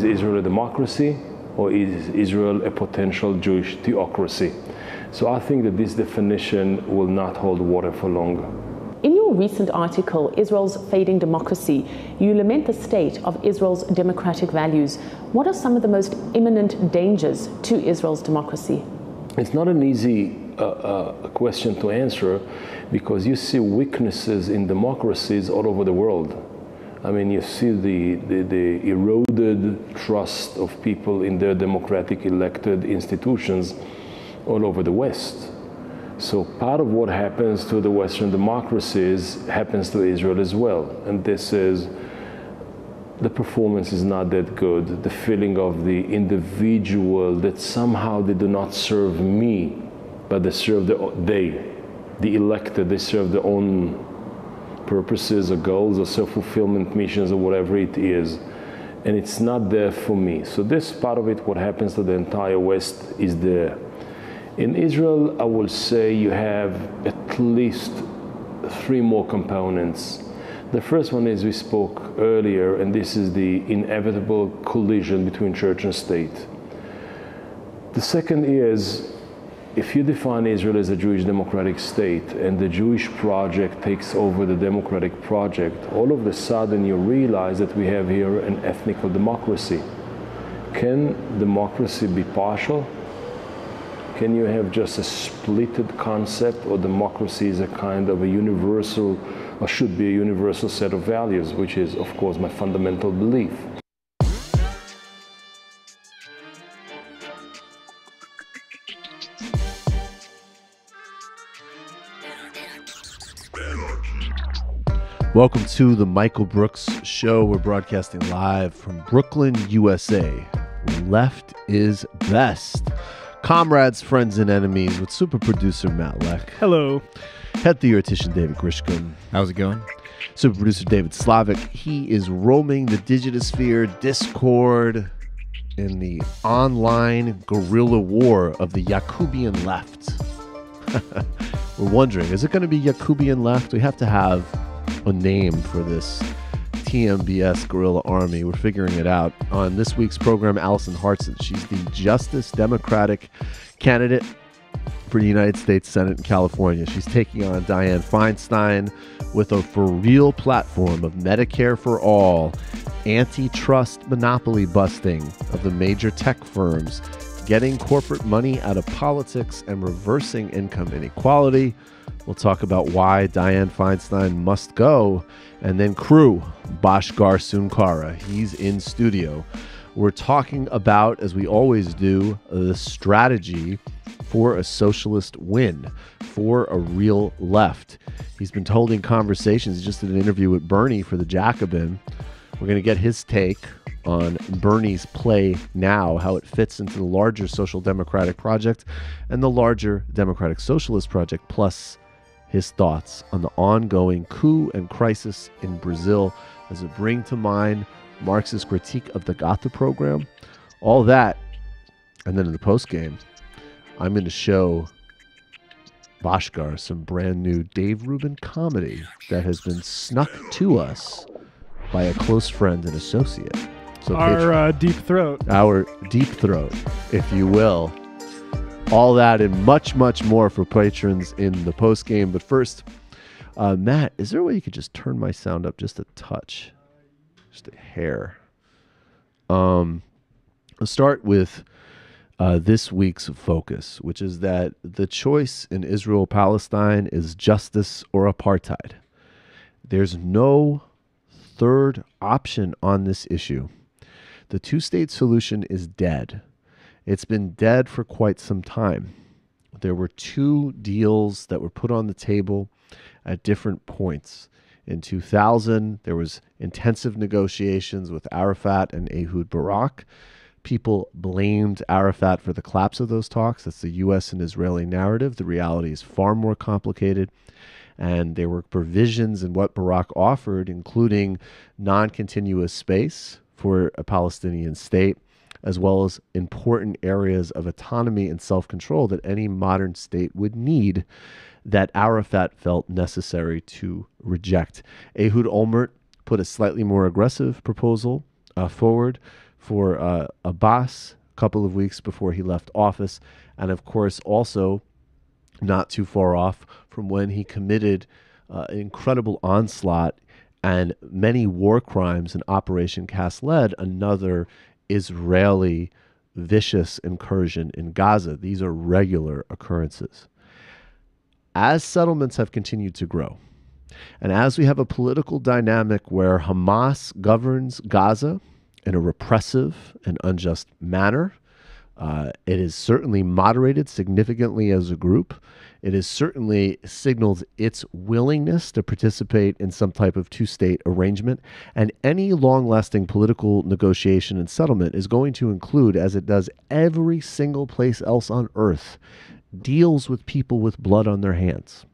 is Israel a democracy or is Israel a potential Jewish theocracy? So I think that this definition will not hold water for long. In your recent article, Israel's Fading Democracy, you lament the state of Israel's democratic values. What are some of the most imminent dangers to Israel's democracy? It's not an easy question to answer, because you see weaknesses in democracies all over the world. I mean, you see the eroded trust of people in their democratic elected institutions all over the West. So part of what happens to the Western democracies happens to Israel as well. And this is, the performance is not that good. The feeling of the individual that somehow they do not serve me, but they serve the elected, they serve their own purposes or goals or self-fulfillment missions or whatever it is. And it's not there for me. So this part of it, what happens to the entire West, is there. In Israel, I will say you have at least 3 more components. The first one is, we spoke earlier, and this is the inevitable collision between church and state. The second is, if you define Israel as a Jewish democratic state and the Jewish project takes over the democratic project, all of a sudden you realize that we have here an ethnical democracy. Can democracy be partial? Can you have just a splitted concept, or democracy is a kind of a universal, or should be a universal set of values, which is, of course, my fundamental belief. Welcome to the Michael Brooks Show. We're broadcasting live from Brooklyn, USA. Left is best. Comrades, friends, and enemies with super producer Matt Leck. Hello. Head theoretician David Grishkin. How's it going? Super producer David Slavic. He is roaming the digitosphere, Discord, in the online guerrilla war of the Jacobian left. We're wondering, is it going to be Jacobian left? We have to have a name for this TMBS guerrilla army. We're figuring it out. On this week's program, Alison Hartson. She's the Justice Democratic candidate for the United States Senate in California. She's taking on Diane Feinstein with a for-real platform of Medicare for all, antitrust monopoly busting of the major tech firms, getting corporate money out of politics, and reversing income inequality. We'll talk about why Diane Feinstein must go. And then crew, Bhaskar Sunkara. He's in studio. We're talking about, as we always do, the strategy for a socialist win, for a real left. He's been holding conversations. He just did an interview with Bernie for the Jacobin. We're going to get his take on Bernie's play now, how it fits into the larger social democratic project and the larger democratic socialist project, plus his thoughts on the ongoing coup and crisis in Brazil. Does it bring to mind Marx's critique of the Gotha program? All that. And then in the postgame, I'm going to show Bhaskar some brand new Dave Rubin comedy that has been snuck to us by a close friend and associate. So Our deep throat, if you will. All that and much, much more for patrons in the post game. But first, Matt, is there a way you could just turn my sound up just a touch? Just a hair. Let's start with this week's focus, which is that the choice in Israel-Palestine is justice or apartheid. There's no third option on this issue. The two-state solution is dead. It's been dead for quite some time. There were 2 deals that were put on the table at different points. In 2000, there was intensive negotiations with Arafat and Ehud Barak. People blamed Arafat for the collapse of those talks. That's the U.S. and Israeli narrative. The reality is far more complicated. And there were provisions in what Barak offered, including non-continuous space for a Palestinian state, as well as important areas of autonomy and self-control that any modern state would need, that Arafat felt necessary to reject. Ehud Olmert put a slightly more aggressive proposal forward for Abbas a couple of weeks before he left office, and of course also not too far off from when he committed an incredible onslaught and many war crimes in Operation Cast Lead, another Israeli vicious incursion in Gaza. These are regular occurrences. As settlements have continued to grow, and as we have a political dynamic where Hamas governs Gaza in a repressive and unjust manner, it is certainly moderated significantly as a group. It has certainly signaled its willingness to participate in some type of two-state arrangement, and any long-lasting political negotiation and settlement is going to include, as it does every single place else on earth, deals with people with blood on their hands.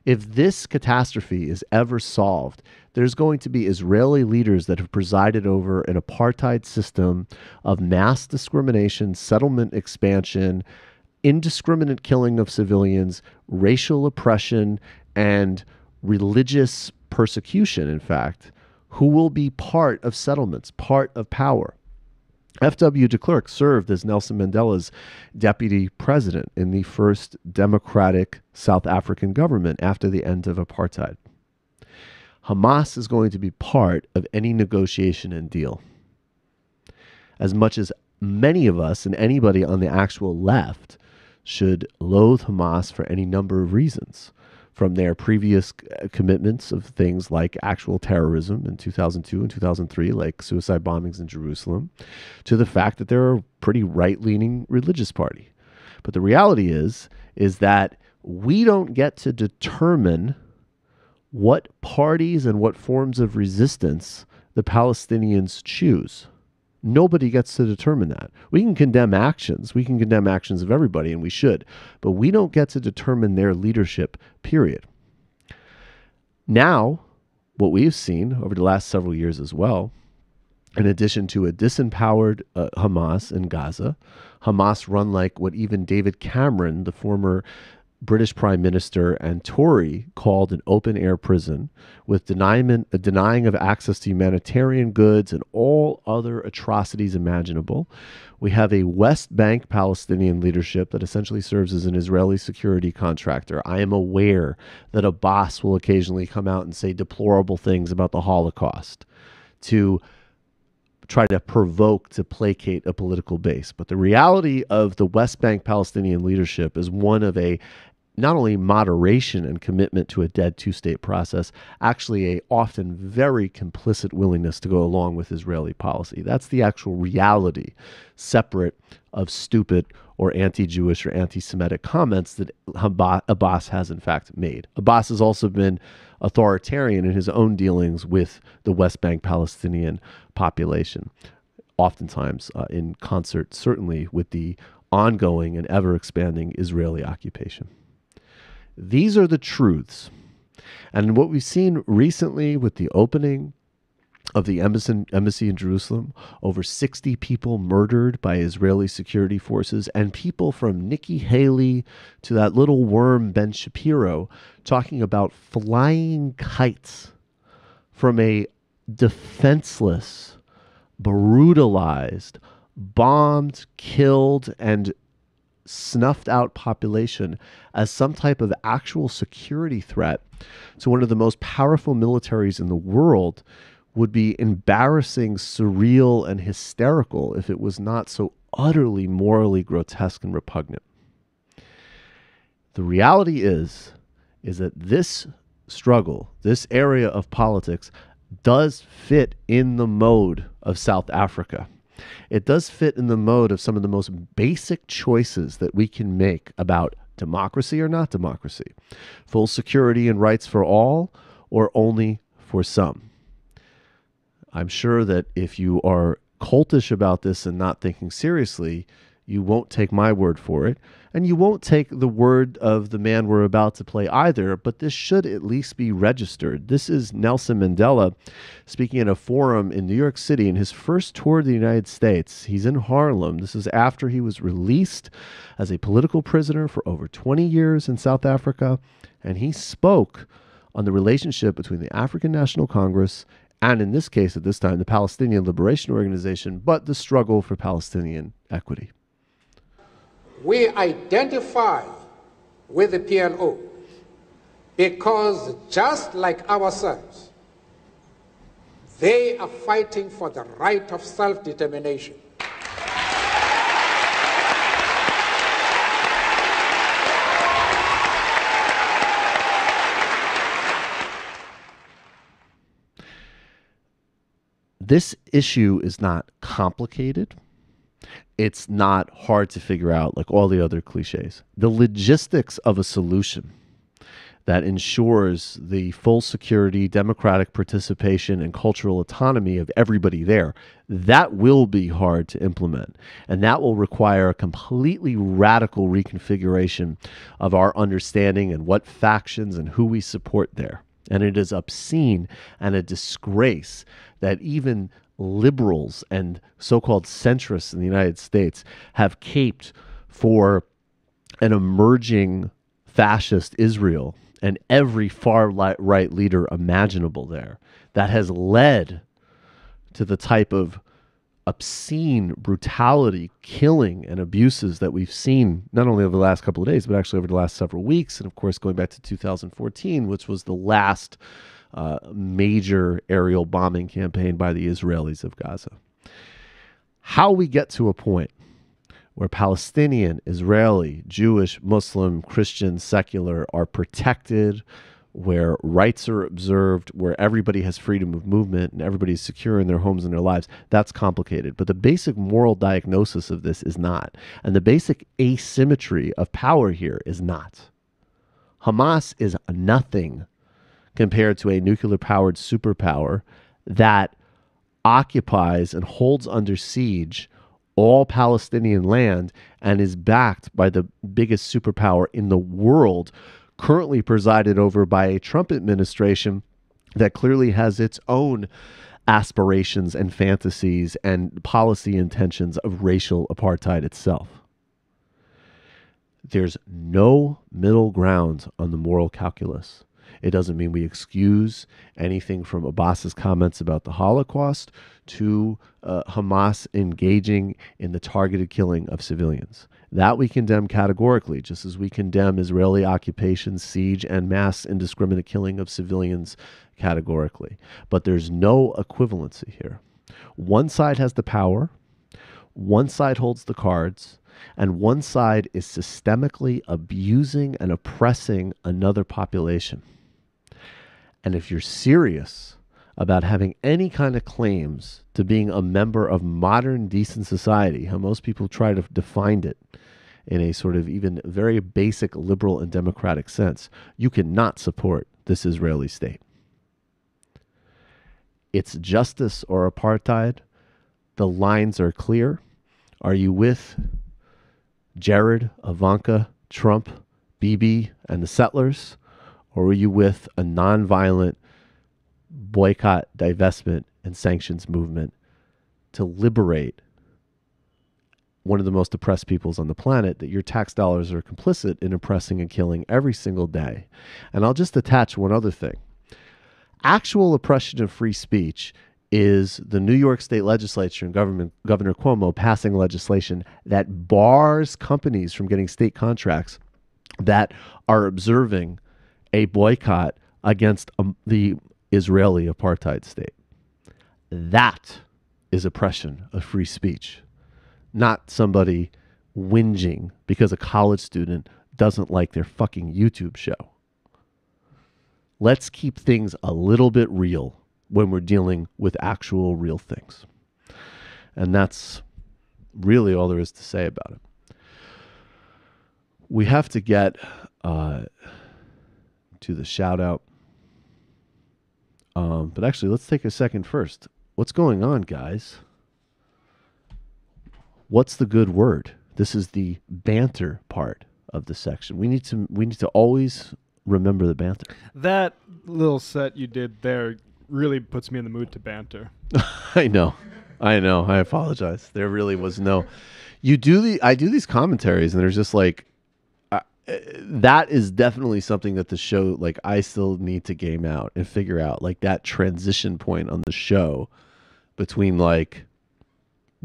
If this catastrophe is ever solved, there's going to be Israeli leaders that have presided over an apartheid system of mass discrimination, settlement expansion, indiscriminate killing of civilians, racial oppression, and religious persecution, in fact, who will be part of settlements, part of power. F.W. de Klerk served as Nelson Mandela's deputy president in the first democratic South African government after the end of apartheid. Hamas is going to be part of any negotiation and deal. As much as many of us and anybody on the actual left should loathe Hamas for any number of reasons, from their previous commitments of things like actual terrorism in 2002 and 2003, like suicide bombings in Jerusalem, to the fact that they're a pretty right-leaning religious party. But the reality is that we don't get to determine what parties and what forms of resistance the Palestinians choose. Nobody gets to determine that. We can condemn actions. We can condemn actions of everybody, and we should. But we don't get to determine their leadership, period. Now, what we've seen over the last several years as well, in addition to a disempowered Hamas in Gaza, Hamas run like what even David Cameron, the former British Prime Minister and Tory, called an open-air prison, with denying of access to humanitarian goods and all other atrocities imaginable. We have a West Bank Palestinian leadership that essentially serves as an Israeli security contractor. I am aware that Abbas will occasionally come out and say deplorable things about the Holocaust to try to provoke, to placate a political base. But the reality of the West Bank Palestinian leadership is one of a not only moderation and commitment to a dead two-state process, actually a often very complicit willingness to go along with Israeli policy. That's the actual reality, separate of stupid or anti-Jewish or anti-Semitic comments that Abbas has in fact made. Abbas has also been authoritarian in his own dealings with the West Bank Palestinian population, oftentimes in concert, certainly, with the ongoing and ever-expanding Israeli occupation. These are the truths. And what we've seen recently with the opening of the embassy in Jerusalem, over 60 people murdered by Israeli security forces, and people from Nikki Haley to that little worm Ben Shapiro talking about flying kites from a defenseless, brutalized, bombed, killed, and snuffed out population as some type of actual security threat to one of the most powerful militaries in the world would be embarrassing, surreal, and hysterical if it was not so utterly morally grotesque and repugnant. The reality is that this struggle, this area of politics, does fit in the mode of South Africa. It does fit in the mode of some of the most basic choices that we can make about democracy or not democracy, full security and rights for all, or only for some. I'm sure that if you are cultish about this and not thinking seriously, you won't take my word for it, and you won't take the word of the man we're about to play either, but this should at least be registered. This is Nelson Mandela speaking at a forum in New York City in his first tour of the United States. He's in Harlem. This is after he was released as a political prisoner for over 20 years in South Africa, and he spoke on the relationship between the African National Congress and in this case, at this time, the Palestinian Liberation Organization, but the struggle for Palestinian equity. We identify with the PLO because just like ourselves, they are fighting for the right of self-determination. This issue is not complicated. It's not hard to figure out like all the other cliches. The logistics of a solution that ensures the full security, democratic participation, and cultural autonomy of everybody there, that will be hard to implement. And that will require a completely radical reconfiguration of our understanding and what factions and who we support there. And it is obscene and a disgrace that even liberals and so-called centrists in the United States have caped for an emerging fascist Israel and every far-right leader imaginable there that has led to the type of obscene brutality, killing, and abuses that we've seen not only over the last couple of days, but actually over the last several weeks. And of course, going back to 2014, which was the last major aerial bombing campaign by the Israelis of Gaza. How we get to a point where Palestinian, Israeli, Jewish, Muslim, Christian, secular are protected, where rights are observed, where everybody has freedom of movement and everybody's secure in their homes and their lives, that's complicated. But the basic moral diagnosis of this is not. And the basic asymmetry of power here is not. Hamas is nothing compared to a nuclear-powered superpower that occupies and holds under siege all Palestinian land and is backed by the biggest superpower in the world, currently presided over by a Trump administration that clearly has its own aspirations and fantasies and policy intentions of racial apartheid itself. There's no middle ground on the moral calculus. It doesn't mean we excuse anything from Abbas's comments about the Holocaust to Hamas engaging in the targeted killing of civilians. That we condemn categorically, just as we condemn Israeli occupation, siege, and mass indiscriminate killing of civilians categorically. But there's no equivalency here. One side has the power, one side holds the cards, and one side is systemically abusing and oppressing another population. And if you're serious about having any kind of claims to being a member of modern decent society, how most people try to define it in a sort of even very basic liberal and democratic sense, you cannot support this Israeli state. It's justice or apartheid. The lines are clear. Are you with Jared, Ivanka, Trump, Bibi, and the settlers? Or were you with a nonviolent boycott, divestment, and sanctions movement to liberate one of the most oppressed peoples on the planet that your tax dollars are complicit in oppressing and killing every single day? And I'll just attach one other thing. Actual oppression of free speech is the New York State Legislature and Governor Cuomo passing legislation that bars companies from getting state contracts that are observing a boycott against the Israeli apartheid state. That is oppression of free speech, not somebody whinging because a college student doesn't like their fucking YouTube show. Let's keep things a little bit real when we're dealing with actual real things. And that's really all there is to say about it. We have to get to the shout out. But actually, let's take a second first. What's going on, guys? What's the good word? This is the banter part of the section. We need to always remember the banter. That little set you did there really puts me in the mood to banter. I know. I apologize. There really was no. I do these commentaries, and there's just like, that is definitely something that the show, like, I still need to game out and figure out, like, that transition point on the show between, like,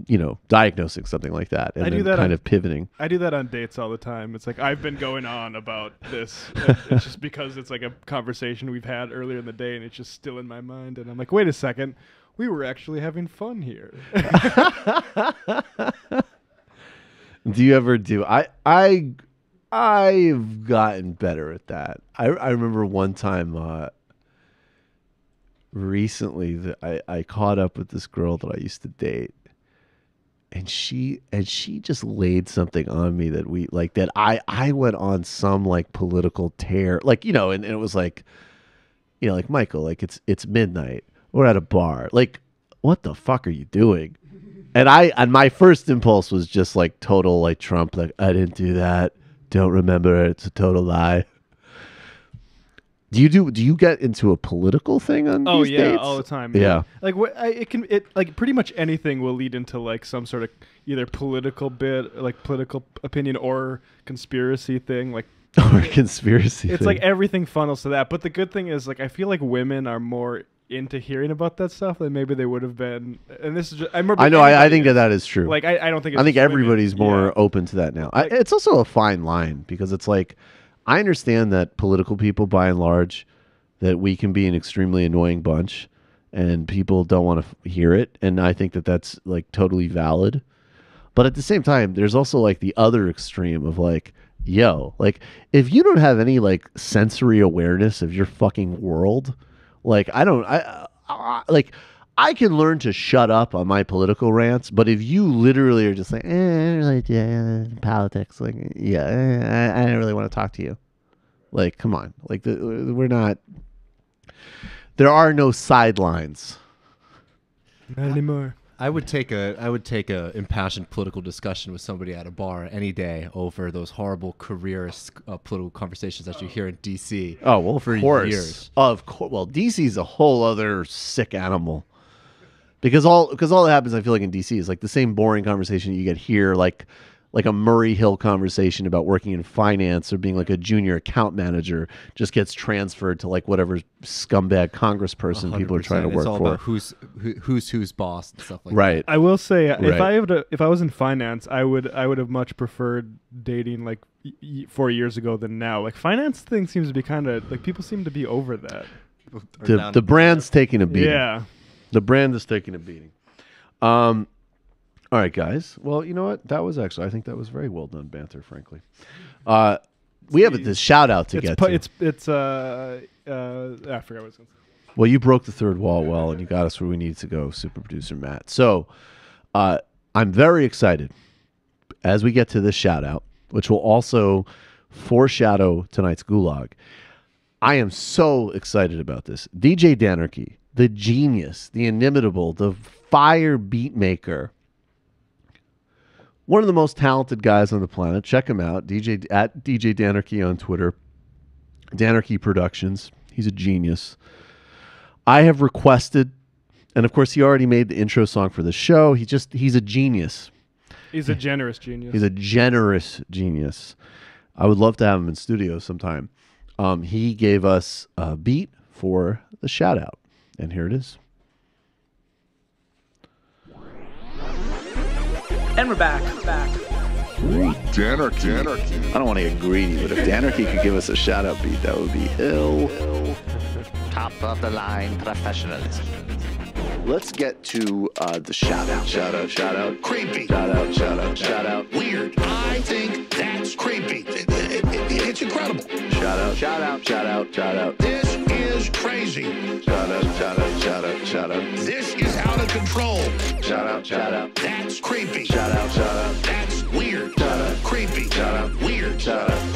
you know, diagnosing something like that and then kind of pivoting. I do that on dates all the time. It's like, I've been going on about this. It's just because it's like a conversation we've had earlier in the day and it's just still in my mind. And I'm like, wait a second, we were actually having fun here. Do you ever do? I've gotten better at that. I remember one time recently that I caught up with this girl that I used to date. And she just laid something on me that we like, that I went on some like political tear, like, you know, and it was like, you know, like, Michael, like, it's midnight, we're at a bar, like, what the fuck are you doing? And my first impulse was just like total like Trump, like, I didn't do that, don't remember, it's a total lie. Do you get into a political thing on these dates? All the time. Yeah. Like like pretty much anything will lead into like some sort of either political bit, like political opinion, or conspiracy thing, like or conspiracy. It's thing. like everything funnels to that. But the good thing is, like, I feel like women are more into hearing about that stuff than maybe they would have been. And this is just, I remember. I know. I think that is true. Like, I don't think. It's I think just everybody's women. more open to that now. Like, it's also a fine line because it's like, I understand that political people, by and large, that we can be an extremely annoying bunch, and people don't want to hear it. And I think that that's like totally valid. But at the same time, there's also like the other extreme of like, yo, like, if you don't have any like sensory awareness of your fucking world, like, I can learn to shut up on my political rants, but if you literally are just like, politics, like, yeah, I don't really want to talk to you. Like, come on, like, we're not. There are no sidelines. Not anymore. I would take a impassioned political discussion with somebody at a bar any day over those horrible careerist political conversations that you hear in D.C. Oh, well, of for course. Years. Of course. Well, D.C. is a whole other sick animal. Because all that happens, I feel like, in D.C. is like the same boring conversation you get here, like a Murray Hill conversation about working in finance or being like a junior account manager just gets transferred to like whatever scumbag congressperson 100%. people are trying to work it's all for. About who's boss and stuff like right. that. I will say, Right. if I was in finance, I would have much preferred dating like 4 years ago than now. Like, finance thing seems to be kind of like, people seem to be over that. The brand's taking a beating. Yeah. The brand is taking a beating. All right, guys. Well, you know what? I think that was very well done banter, frankly. We have this shout out to get to. I forgot what I was going to say. Well, you broke the third wall well, and you got us where we needed to go, super producer Matt. So I'm very excited as we get to this shout out, which will also foreshadow tonight's gulag. I am so excited about this. DJ Danarchy, the genius, the inimitable, the fire beat maker, one of the most talented guys on the planet. Check him out, at DJ Danarchy on Twitter. Danarchy Productions. He's a genius. I have requested, and of course he already made the intro song for the show. He's a genius. He's a generous genius. He's a generous genius. I would love to have him in studio sometime. He gave us a beat for the shout out, and here it is. And we're back. Danarchy. I don't want to get greedy, but if Danarchy could give us a shout-out beat, that would be ill. Top of the line professionalism. Let's get to the shout-out. Shout-out. Creepy. Shout-out. Weird. I think that's creepy. It's incredible. Shout-out. This is crazy. Shout-out. This is out of control. Shout-out. That's creepy. Shout-out. That's weird. Creepy. Weird.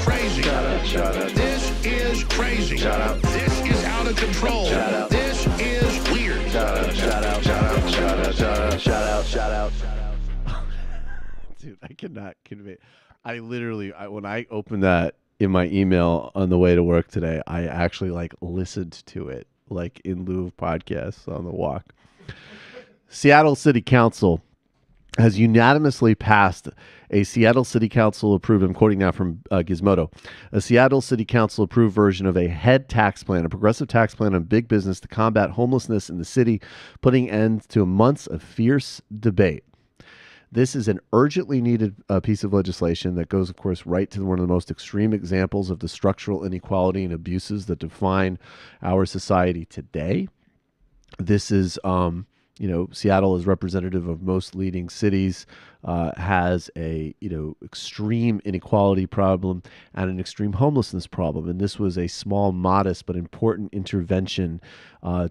Crazy. Shout-out. This is crazy. This is out of control. This is weird. Shout out. Dude, I cannot convey. I literally, when I opened that in my email on the way to work today, I actually like listened to it like in lieu of podcasts on the walk. Seattle City Council has unanimously passed a Seattle City Council approved, I'm quoting now from Gizmodo, a Seattle City Council approved version of a head tax plan, a progressive tax plan on big business to combat homelessness in the city, putting end to months of fierce debate. This is an urgently needed piece of legislation that goes, of course, right to one of the most extreme examples of the structural inequality and abuses that define our society today. This is, Seattle is representative of most leading cities, has a, extreme inequality problem and an extreme homelessness problem. And this was a small, modest, but important intervention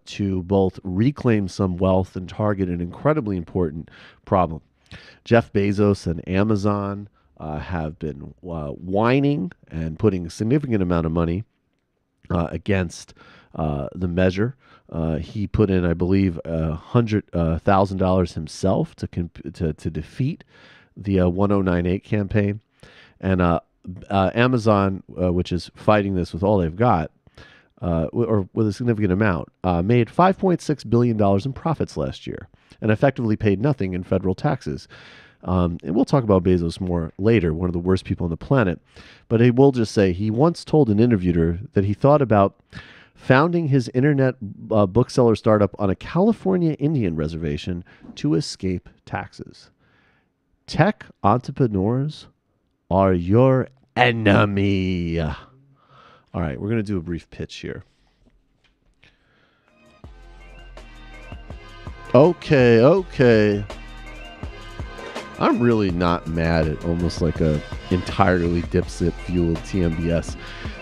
to both reclaim some wealth and target an incredibly important problem. Jeff Bezos and Amazon have been whining and putting a significant amount of money against the measure. He put in, I believe, $100,000 himself to defeat the 1098 campaign. And Amazon, which is fighting this with all they've got, or with a significant amount, made $5.6 billion in profits last year and effectively paid nothing in federal taxes. And we'll talk about Bezos more later, one of the worst people on the planet. But I will just say he once told an interviewer that he thought about founding his internet bookseller startup on a California Indian reservation to escape taxes. Tech entrepreneurs are your enemy. All right, we're going to do a brief pitch here. Okay. I'm really not mad at almost like a entirely dipshit-fueled TMBS.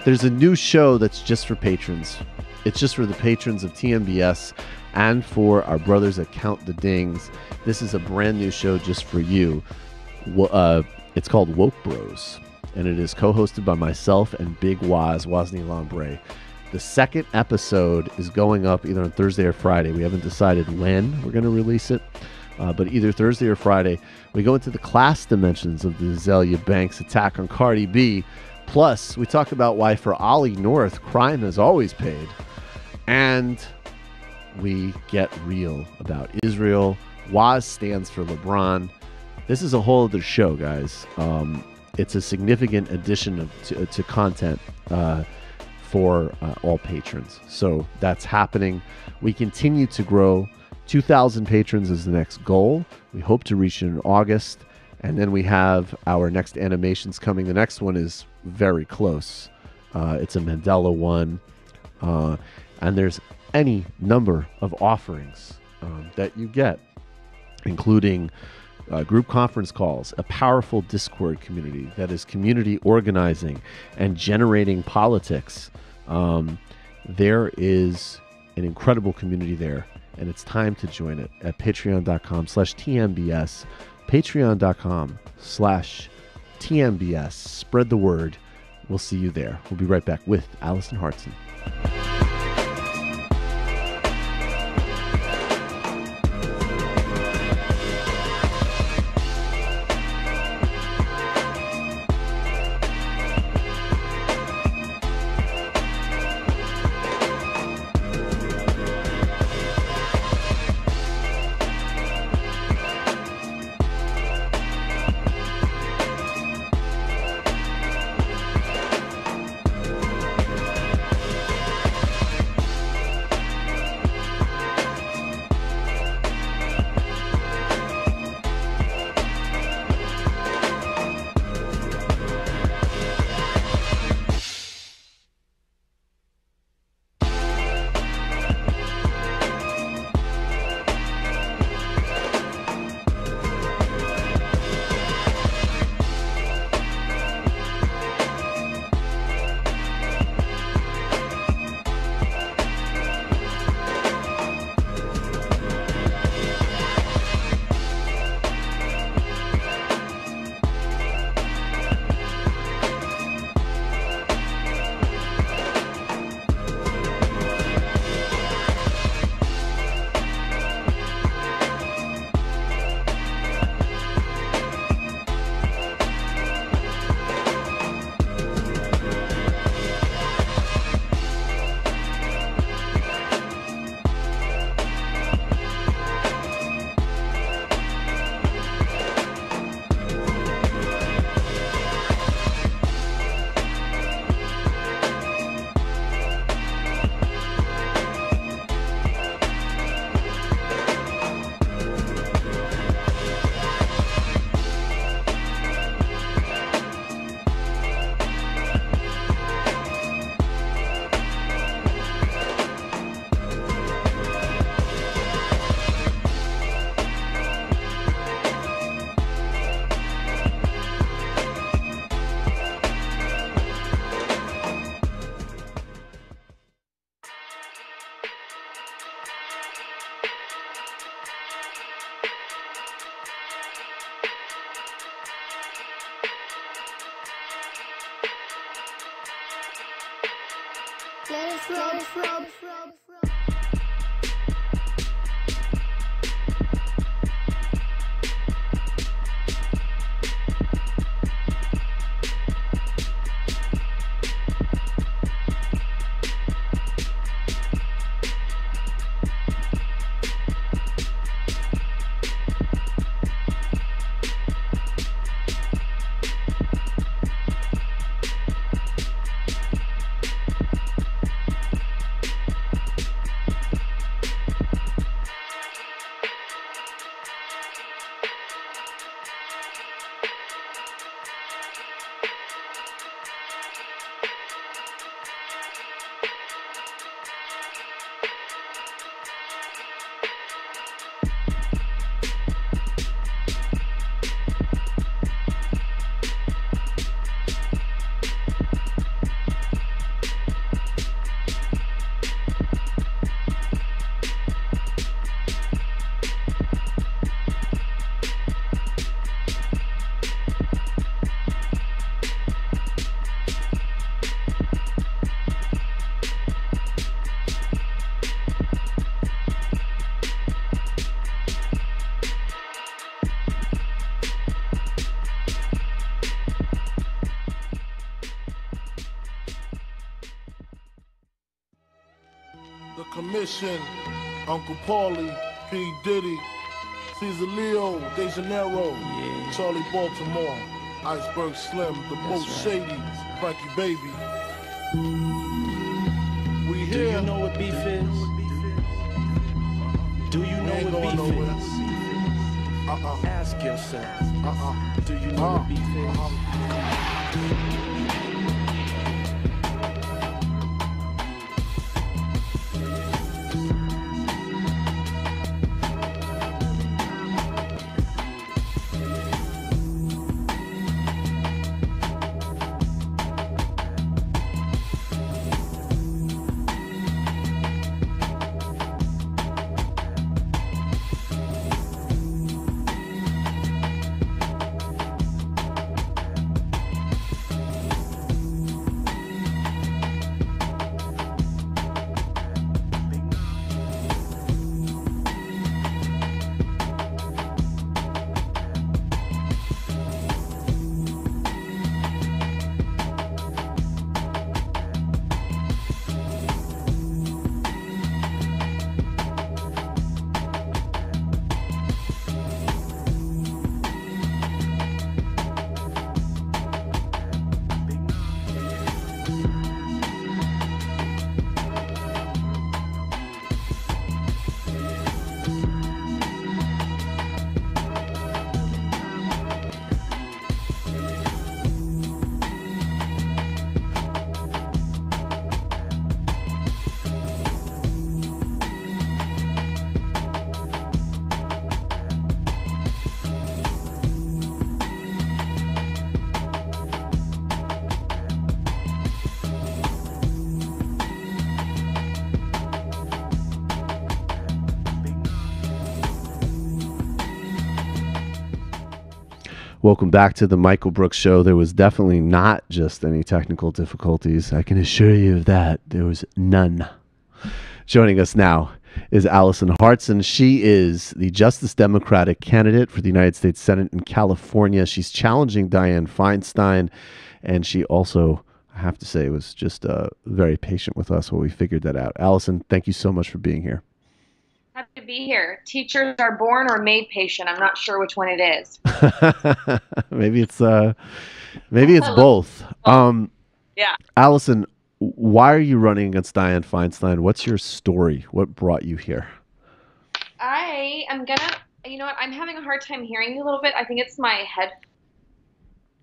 There's a new show that's just for patrons. It's just for the patrons of TMBS and for our brothers at Count the Dings. This is a brand new show just for you. It's called Woke Bros, and it is co-hosted by myself and Big Wozni Lambre. The second episode is going up either on Thursday or Friday. We haven't decided when we're going to release it, but either Thursday or Friday. We go into the class dimensions of the Azalea Banks attack on Cardi B. Plus, we talk about why for Ollie North, crime has always paid. And we get real about Israel. WAS stands for LeBron. This is a whole other show, guys. It's a significant addition to content for all patrons. So that's happening. We continue to grow. 2,000 patrons is the next goal. We hope to reach it in August. And then we have our next animations coming. The next one is very close. It's a Mandela one. And there's any number of offerings that you get, including group conference calls, a powerful Discord community that is community organizing and generating politics. There is an incredible community there, and it's time to join it at patreon.com/TMBS, patreon.com/TMBS. Spread the word. We'll see you there. We'll be right back with Alison Hartson. Commission, Uncle Paulie, P. Diddy, Caesar Leo, De Janeiro, Charlie Baltimore, Iceberg Slim, The Boat Shady, Frankie Baby. We here. Do you know what beef is? Do you know what beef is? Ask yourself. Do you know what beef is? Welcome back to the Michael Brooks Show. There was definitely not just any technical difficulties. I can assure you of that. There was none. Joining us now is Alison Hartson. She is the Justice Democratic candidate for the United States Senate in California. She's challenging Diane Feinstein, and she also, I have to say, was just very patient with us while we figured that out. Alison, thank you so much for being here. Happy to be here. Teachers are born or made patient. I'm not sure which one it is. maybe it's both. Yeah. Alison, why are you running against Diane Feinstein? What's your story? What brought you here? I am gonna, you know what? I'm having a hard time hearing you a little bit. I think it's my head.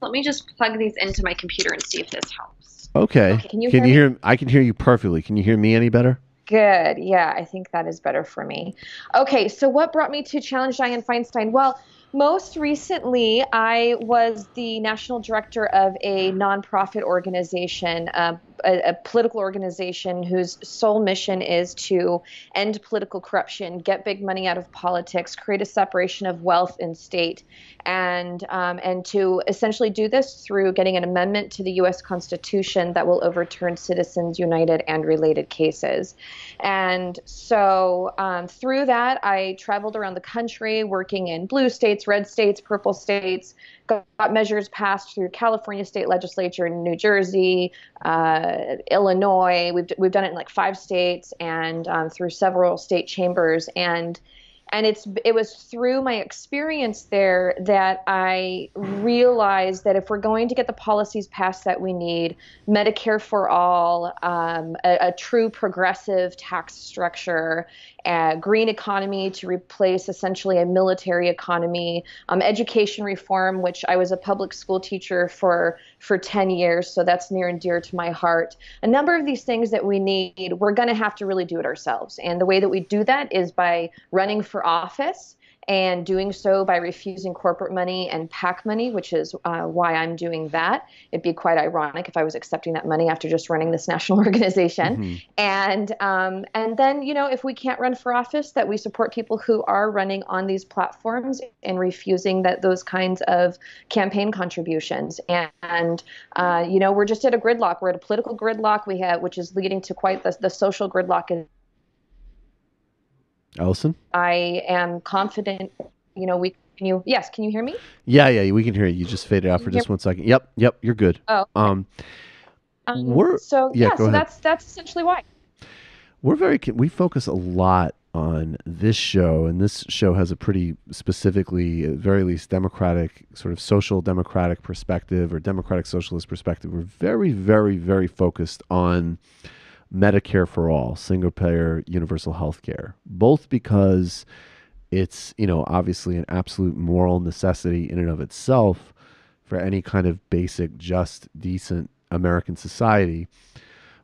Let me just plug these into my computer and see if this helps. Okay. Can you hear me? I can hear you perfectly. Can you hear me any better? Good. Yeah, I think that is better for me. Okay, so what brought me to challenge Diane Feinstein? Well, most recently, I was the national director of a nonprofit organization a political organization whose sole mission is to end political corruption, get big money out of politics, create a separation of wealth and state, and to essentially do this through getting an amendment to the U.S. Constitution that will overturn Citizens United and related cases. And so through that, I traveled around the country working in blue states, red states, purple states, got measures passed through California state legislature in New Jersey, Illinois. We've done it in like 5 states and through several state chambers. And it was through my experience there that I realized that if we're going to get the policies passed that we need, Medicare for all, a true progressive tax structure, a green economy to replace essentially a military economy, education reform, which I was a public school teacher for 10 years, so that's near and dear to my heart. A number of these things that we need, we're going to have to really do it ourselves. And the way that we do that is by running for office, and doing so by refusing corporate money and PAC money, which is why I'm doing that. It'd be quite ironic if I was accepting that money after just running this national organization. Mm-hmm. And then, if we can't run for office, that we support people who are running on these platforms and refusing those kinds of campaign contributions. And we're just at a gridlock. We're at a political gridlock which is leading to quite the social gridlock. Alison? I am confident, can you hear me? Yeah, we can hear you. You just faded out for just 1 second. Yep, you're good. Oh. Okay. That's essentially why. We focus a lot on this show, and this show has a pretty specifically, at very least, democratic, sort of social democratic perspective or democratic socialist perspective. We're very, very, very focused on Medicare for all, single-payer universal health care, both because it's, obviously an absolute moral necessity in and of itself for any kind of basic, just, decent American society,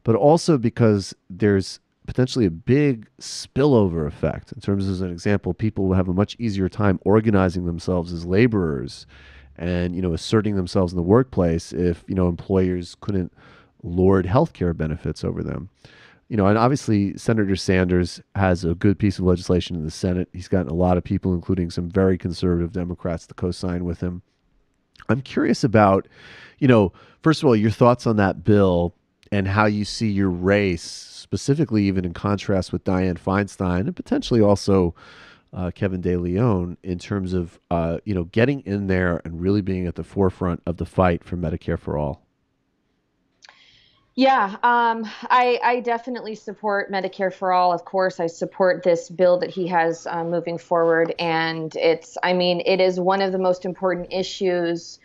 but also because there's potentially a big spillover effect in terms of, as an example, people will have a much easier time organizing themselves as laborers and, asserting themselves in the workplace if, employers couldn't lord healthcare benefits over them. And obviously Senator Sanders has a good piece of legislation in the Senate. He's gotten a lot of people, including some very conservative Democrats, to co-sign with him. I'm curious about, first of all, your thoughts on that bill and how you see your race, specifically even in contrast with Diane Feinstein and potentially also Kevin De Leon, in terms of, getting in there and really being at the forefront of the fight for Medicare for all. Yeah, I definitely support Medicare for all. Of course, I support this bill that he has moving forward. And it is one of the most important issues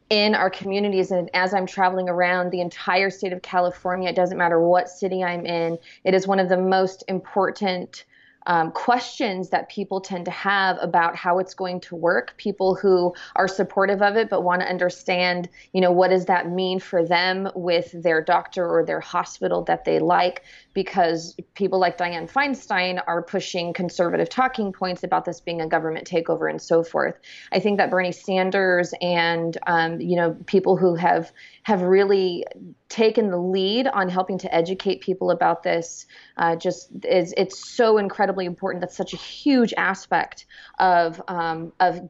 in our communities. And as I'm traveling around the entire state of California, it doesn't matter what city I'm in, it is one of the most important questions that people tend to have about how it's going to work. People who are supportive of it but want to understand, what does that mean for them with their doctor or their hospital that they like, because people like Diane Feinstein are pushing conservative talking points about this being a government takeover and so forth. I think that Bernie Sanders and, people who have really taken the lead on helping to educate people about this it's so incredibly important. That's such a huge aspect of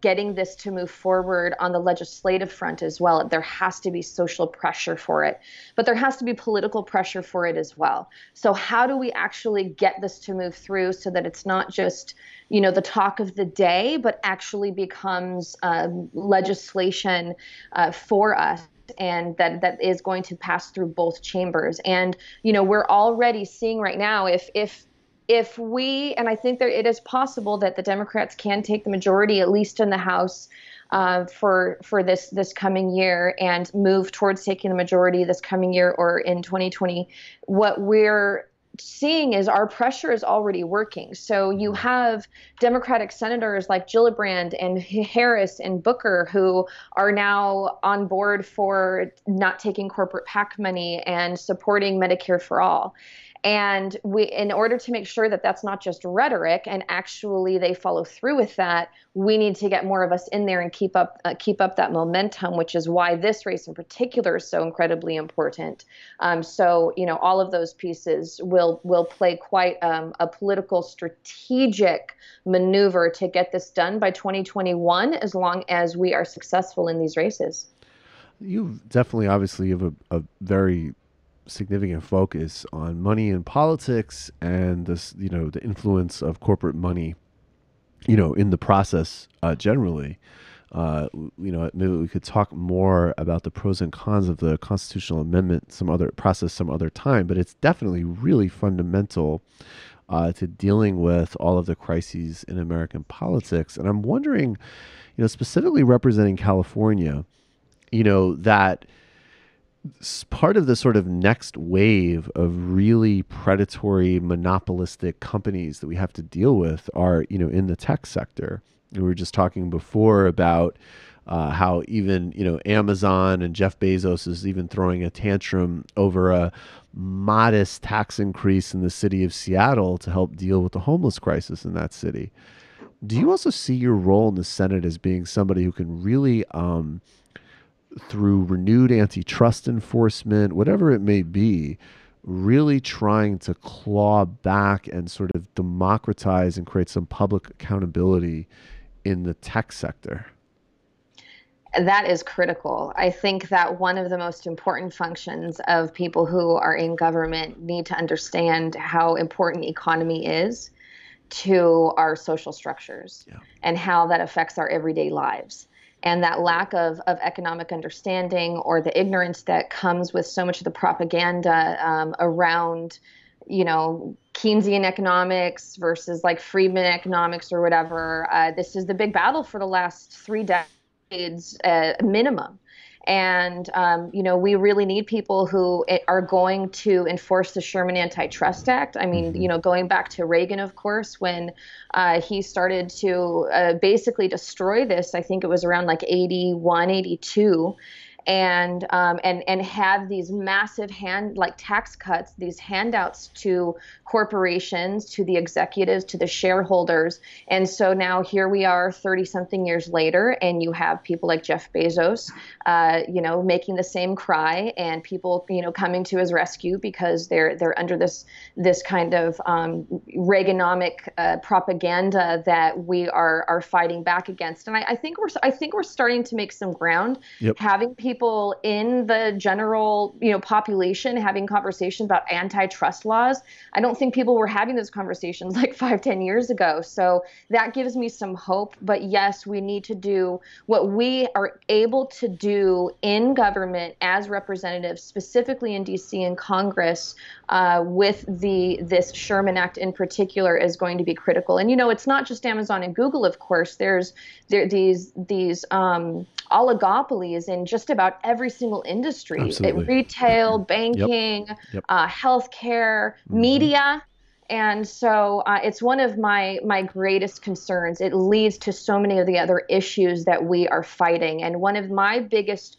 getting this to move forward on the legislative front as well. There has to be social pressure for it, but there has to be political pressure for it as well. So how do we actually get this to move through so that it's not just, the talk of the day, but actually becomes legislation for us? And that is going to pass through both chambers. And, we're already seeing right now if we, and I think it is possible that the Democrats can take the majority, at least in the House, for this coming year and move towards taking the majority this coming year or in 2020. What we're seeing is our pressure is already working. So you have Democratic senators like Gillibrand and Harris and Booker who are now on board for not taking corporate PAC money and supporting Medicare for all. And in order to make sure that that's not just rhetoric and actually they follow through with that, we need to get more of us in there and keep up that momentum, which is why this race in particular is so incredibly important. So, all of those pieces will play quite a political strategic maneuver to get this done by 2021, as long as we are successful in these races. You definitely, obviously, have a very significant focus on money in politics and this, the influence of corporate money, in the process generally. Maybe we could talk more about the pros and cons of the constitutional amendment some other time, but it's definitely really fundamental to dealing with all of the crises in American politics. And I'm wondering, specifically representing California, that part of the sort of next wave of really predatory monopolistic companies that we have to deal with are, in the tech sector. We were just talking before about how even, Amazon and Jeff Bezos is even throwing a tantrum over a modest tax increase in the city of Seattle to help deal with the homeless crisis in that city. Do you also see your role in the Senate as being somebody who can really, through renewed antitrust enforcement, whatever it may be, really trying to claw back and sort of democratize and create some public accountability in the tech sector? That is critical. I think that one of the most important functions of people who are in government need to understand how important economy is to our social structures and how that affects our everyday lives. And that lack of economic understanding, or the ignorance that comes with so much of the propaganda around, Keynesian economics versus like Friedman economics or whatever. This is the big battle for the last 3 decades minimum. And, we really need people who are going to enforce the Sherman Antitrust Act. I mean, going back to Reagan, of course, when he started to basically destroy this, I think it was around like 81, 82. And have these massive tax cuts, these handouts to corporations, to the executives, to the shareholders. And so now here we are 30-something years later, and you have people like Jeff Bezos, making the same cry, and people, coming to his rescue because they're under this kind of Reaganomic propaganda that we are fighting back against. And I think we're starting to make some ground. Having people in the general, population having conversations about antitrust laws. I don't think people were having those conversations like 5-10 years ago. So that gives me some hope. But yes, we need to do what we are able to do in government as representatives, specifically in DC and Congress, with this Sherman Act in particular, is going to be critical. And, it's not just Amazon and Google, of course. There's these oligopolies in just about every single industry. Retail, banking, healthcare, media. And so it's one of my greatest concerns. It leads to so many of the other issues that we are fighting. And one of my biggest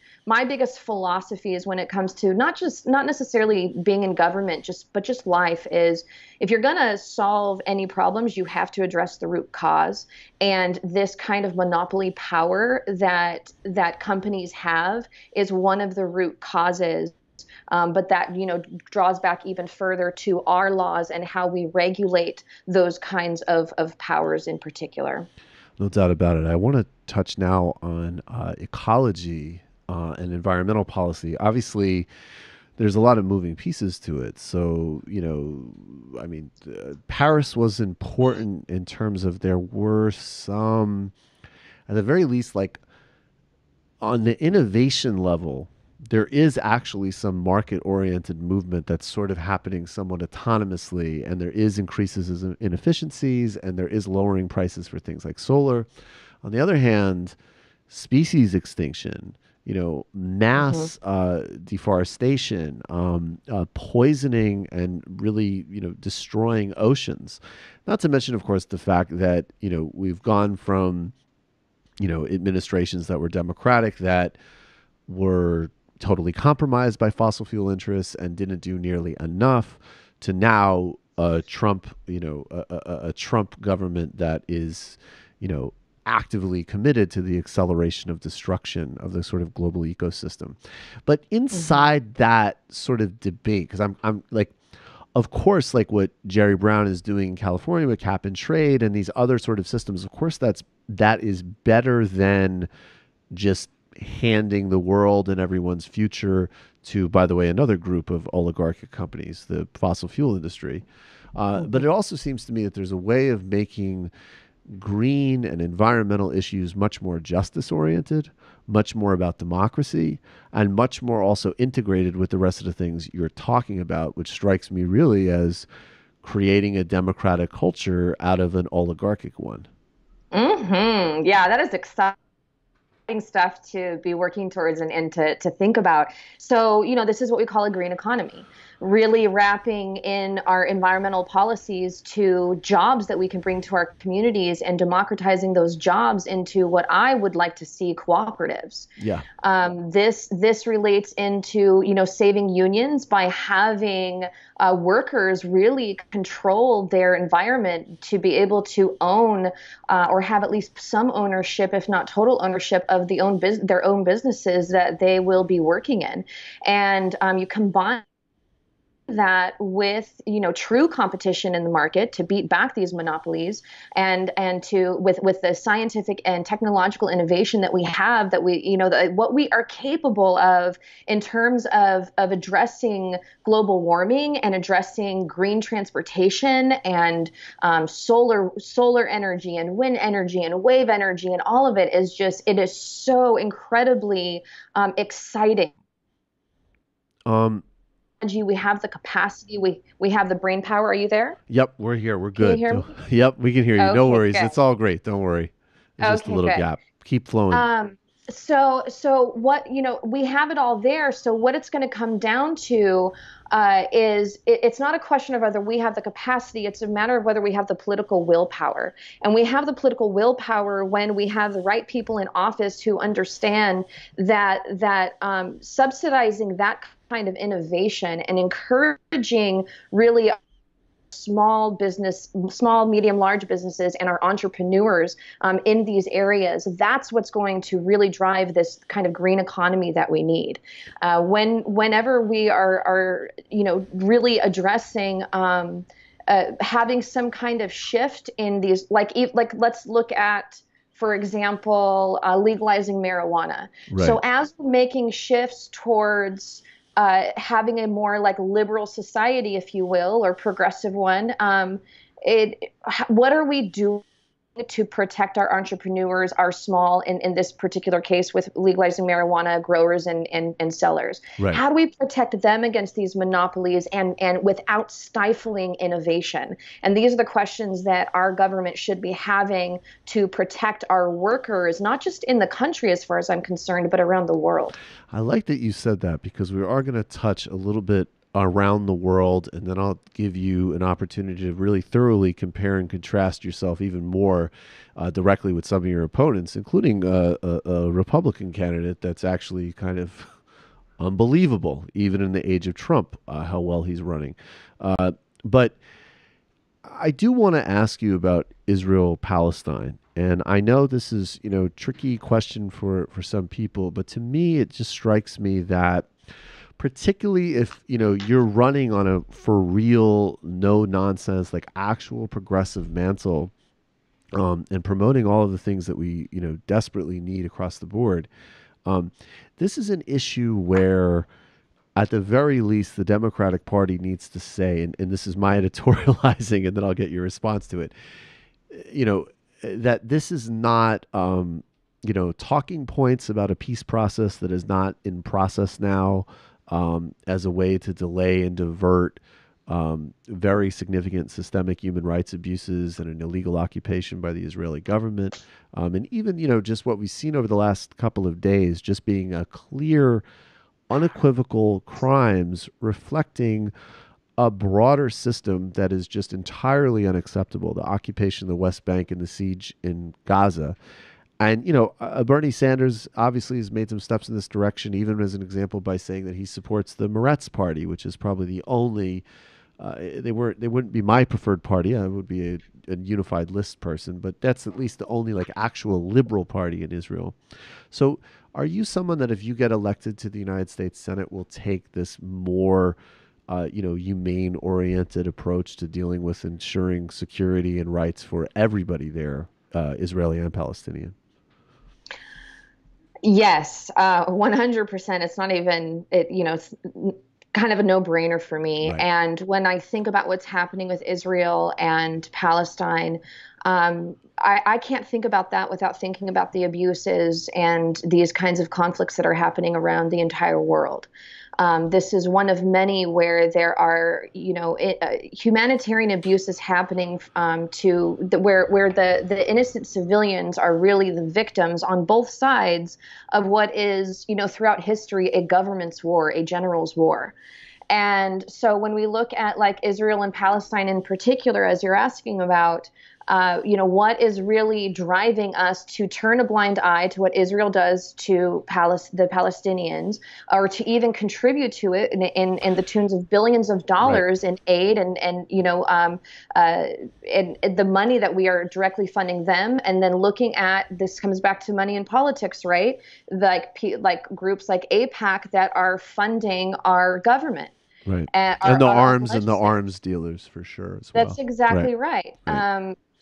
philosophies when it comes to not necessarily being in government, but just life, is if you're going to solve any problems, you have to address the root cause. And this kind of monopoly power that companies have is one of the root causes. But that, draws back even further to our laws and how we regulate those kinds of powers in particular. No doubt about it. I want to touch now on ecology and environmental policy. Obviously, there's a lot of moving pieces to it. So, Paris was important in terms of there were some, at the very least, like on the innovation level, there is actually some market-oriented movement that's sort of happening somewhat autonomously, and there is increases in efficiencies, and there is lowering prices for things like solar. On the other hand, species extinction, mass deforestation, poisoning, and really, destroying oceans. Not to mention, of course, the fact that, we've gone from, administrations that were democratic that were totally compromised by fossil fuel interests and didn't do nearly enough, to now a Trump, a Trump government that is, actively committed to the acceleration of destruction of the sort of global ecosystem. But inside that sort of debate, because I'm like, of course, like what Jerry Brown is doing in California with cap and trade and these other sort of systems, of course, that is better than just handing the world and everyone's future to, by the way, another group of oligarchic companies, the fossil fuel industry. But it also seems to me that there's a way of making green and environmental issues much more justice oriented, much more about democracy, and much more also integrated with the rest of the things you're talking about, which strikes me really as creating a democratic culture out of an oligarchic one. Yeah, that is exciting stuff to be working towards and to think about. So, this is what we call a green economy, really wrapping in our environmental policies to jobs that we can bring to our communities and democratizing those jobs into what I would like to see cooperatives. Yeah. This relates into, saving unions by having workers really control their environment to be able to own or have at least some ownership, if not total ownership, of their own businesses that they will be working in. And you combine that with true competition in the market to beat back these monopolies and to with the scientific and technological innovation that we have, that we what we are capable of in terms of addressing global warming and addressing green transportation and solar energy and wind energy and wave energy, and all of it is so incredibly exciting. We have the capacity, we have the brain power. Are you there? Yep, we're here. We're good. Can you hear me? Yep, we can hear you. Okay, no worries. good. It's all great. Don't worry. There's just a little gap. Keep flowing. So what, we have it all there. So what it's going to come down to is it's not a question of whether we have the capacity. It's a matter of whether we have the political willpower. And we have the political willpower when we have the right people in office who understand that subsidizing that kind of innovation and encouraging really small, medium, large businesses and our entrepreneurs in these areas, that's what's going to really drive this kind of green economy that we need. Whenever we are really addressing having some kind of shift in these, like let's look at, for example, legalizing marijuana. Right. So as we're making shifts towards having a more like liberal society, if you will, or progressive one, what are we doing to protect our entrepreneurs, our small, in this particular case with legalizing marijuana growers and sellers? Right. How do we protect them against these monopolies and without stifling innovation? And these are the questions that our government should be having to protect our workers, not just in the country as far as I'm concerned, but around the world. I like that you said that, because we are going to touch a little bit around the world, and then I'll give you an opportunity to really thoroughly compare and contrast yourself even more directly with some of your opponents, including a Republican candidate that's actually kind of unbelievable, even in the age of Trump, how well he's running. But I do want to ask you about Israel-Palestine. And I know this is, tricky question for some people, but to me, it just strikes me that particularly if, you're running on a for real, no nonsense, like actual progressive mantle, and promoting all of the things that we, desperately need across the board. This is an issue where, at the very least, the Democratic Party needs to say, and this is my editorializing, and then I'll get your response to it, that this is not, talking points about a peace process that is not in process now, as a way to delay and divert very significant systemic human rights abuses and an illegal occupation by the Israeli government. And even, just what we've seen over the last couple of days, just being a clear, unequivocal crimes reflecting a broader system that is just entirely unacceptable, the occupation of the West Bank and the siege in Gaza. And, Bernie Sanders obviously has made some steps in this direction, even as an example by saying that he supports the Meretz party, which is probably the only they wouldn't be my preferred party. I would be a unified list person, but that's at least the only like actual liberal party in Israel. So are you someone that if you get elected to the United States Senate will take this more humane oriented approach to dealing with ensuring security and rights for everybody there, Israeli and Palestinian? Yes, 100%. It's not even, it's kind of a no-brainer for me. Right. And when I think about what's happening with Israel and Palestine, I can't think about that without thinking about the abuses and these kinds of conflicts that are happening around the entire world. This is one of many where there are, humanitarian abuses happening where the innocent civilians are really the victims on both sides of what is, throughout history, a government's war, a general's war. And so when we look at like Israel and Palestine in particular, as you're asking about, what is really driving us to turn a blind eye to what Israel does to the Palestinians, or to even contribute to it in the tunes of billions of dollars in aid and the money that we are directly funding them, and then looking at this comes back to money in politics, right? Like groups like AIPAC that are funding our government. Right. And the arms dealers for sure as well. That's exactly right.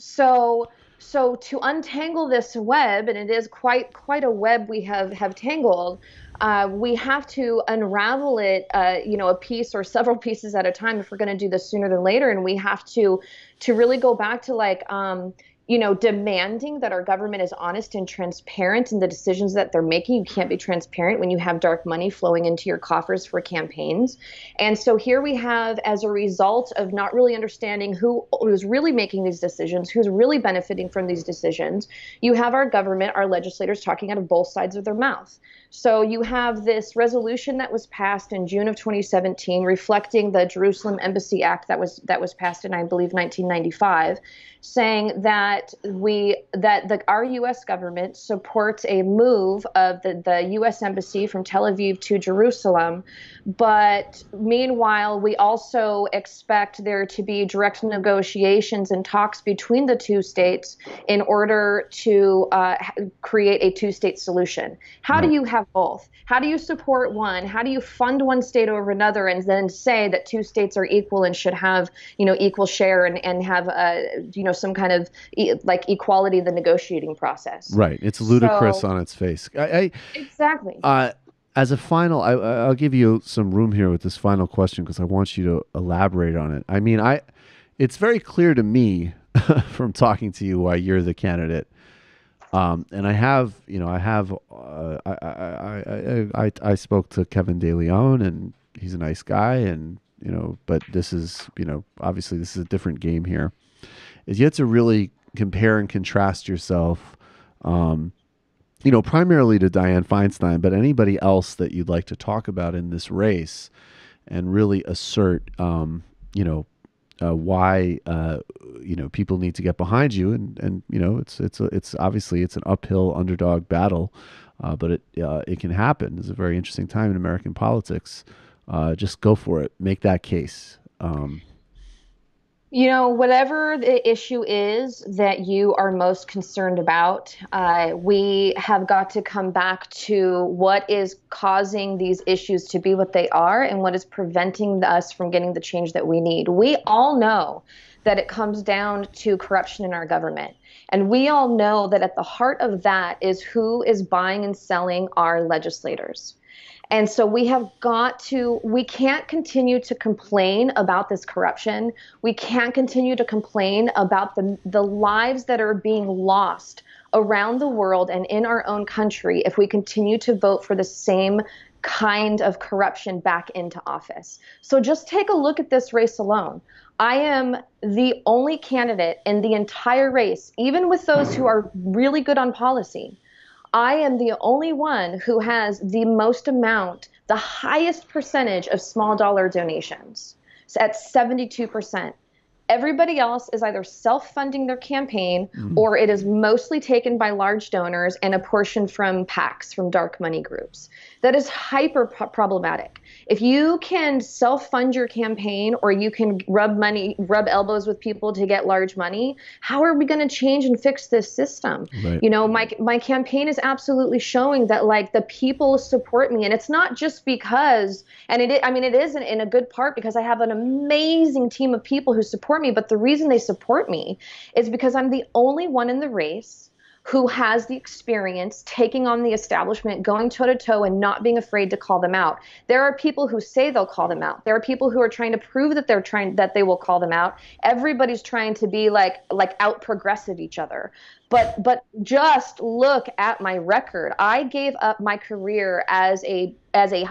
So to untangle this web, and it is quite a web we have tangled, we have to unravel it, a piece or several pieces at a time if we're going to do this sooner than later. And we have to really go back to demanding that our government is honest and transparent in the decisions that they're making. You can't be transparent when you have dark money flowing into your coffers for campaigns. And so here we have, as a result of not really understanding who's really making these decisions, who's really benefiting from these decisions, you have our government, our legislators talking out of both sides of their mouth. So you have this resolution that was passed in June of 2017, reflecting the Jerusalem Embassy Act that was passed in, I believe, 1995, saying that our U.S. government supports a move of the U.S. Embassy from Tel Aviv to Jerusalem. But meanwhile, we also expect there to be direct negotiations and talks between the two states in order to create a two-state solution. How do you have both? How do you support one? How do you fund one state over another and then say that two states are equal and should have, equal share and have, some kind of equality in the negotiating process? Right. It's ludicrous on its face. Exactly. As a final, I'll give you some room here with this final question because I want you to elaborate on it. I mean, it's very clear to me from talking to you why you're the candidate. And I spoke to Kevin De Leon, and he's a nice guy, and but this is obviously this is a different game here. Is you have to really compare and contrast yourself, primarily to Diane Feinstein, but anybody else that you'd like to talk about in this race, and really assert, why people need to get behind you, and it's obviously it's an uphill underdog battle, but it can happen. It's a very interesting time in American politics. Just go for it. Make that case. Whatever the issue is that you are most concerned about, we have got to come back to what is causing these issues to be what they are and what is preventing us from getting the change that we need. We all know that it comes down to corruption in our government. And we all know that at the heart of that is who is buying and selling our legislators. And so we can't continue to complain about this corruption. We can't continue to complain about the lives that are being lost around the world and in our own country if we continue to vote for the same kind of corruption back into office. So just take a look at this race alone. I am the only candidate in the entire race, even with those who are really good on policy. I am the only one who has the highest percentage of small dollar donations. So at 72%. Everybody else is either self-funding their campaign or it is mostly taken by large donors and a portion from PACs, from dark money groups. That is hyper problematic. If you can self-fund your campaign, or you can rub elbows with people to get large money, how are we going to change and fix this system? Right. You know, my campaign is absolutely showing that, like, the people support me. And it's not just because, and it is in a good part because I have an amazing team of people who support me. But the reason they support me is because I'm the only one in the race who has the experience taking on the establishment, going toe-to-toe, and not being afraid to call them out. There are people who say they'll call them out. There are people who are trying to prove that they will call them out. Everybody's trying to be like out-progressive each other. But just look at my record. I gave up my career as a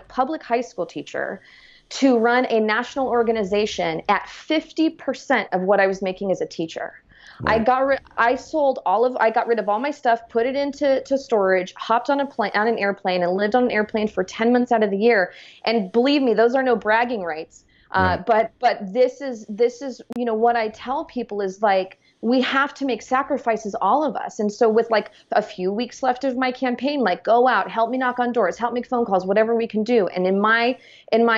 public high school teacher to run a national organization at 50% of what I was making as a teacher. Right. I got rid of all my stuff, put it into storage, hopped on an airplane, and lived on an airplane for 10 months out of the year. And believe me, those are no bragging rights. Right. But this is, you know, what I tell people is, like, we have to make sacrifices, all of us. And so with like a few weeks left of my campaign, like, go out, help me knock on doors, help make phone calls, whatever we can do. And in my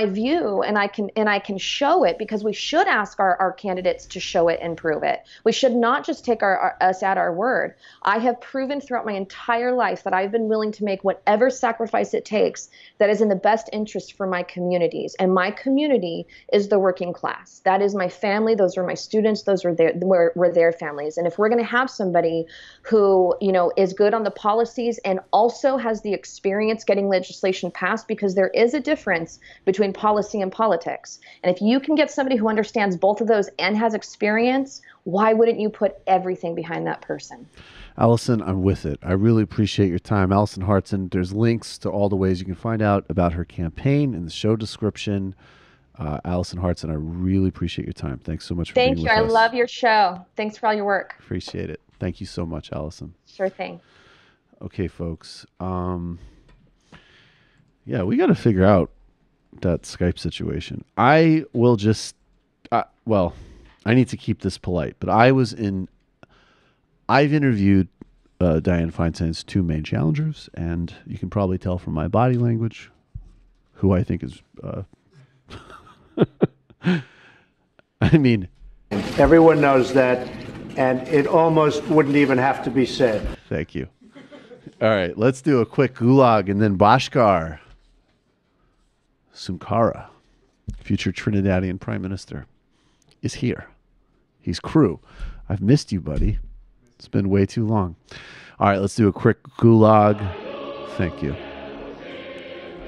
view, and I can show it, because we should ask our candidates to show it and prove it. We should not just take us at our word. I have proven throughout my entire life that I've been willing to make whatever sacrifice it takes that is in the best interest for my communities. And my community is the working class. That is my family. Those are my students. Those are their families. And if we're going to have somebody who, you know, is good on the policies and also has the experience getting legislation passed, because there is a difference between policy and politics. And if you can get somebody who understands both of those and has experience, why wouldn't you put everything behind that person? Alison, I'm with it. I really appreciate your time. Alison Hartson, there's links to all the ways you can find out about her campaign in the show description. Alison Hartson, I really appreciate your time. Thanks so much for being with us. Thank you. I love your show. Thanks for all your work. Appreciate it. Thank you so much, Alison. Sure thing. Okay, folks. Yeah, we got to figure out that Skype situation. I will just, well, I need to keep this polite, but I've interviewed Diane Feinstein's two main challengers, and you can probably tell from my body language who I think is, I mean, everyone knows that, and it almost wouldn't even have to be said. Thank you. All right, let's do a quick gulag, and then Bhaskar Sunkara, future Trinidadian Prime Minister, is here. He's crew. I've missed you, buddy. It's been way too long. All right, let's do a quick gulag. Thank you.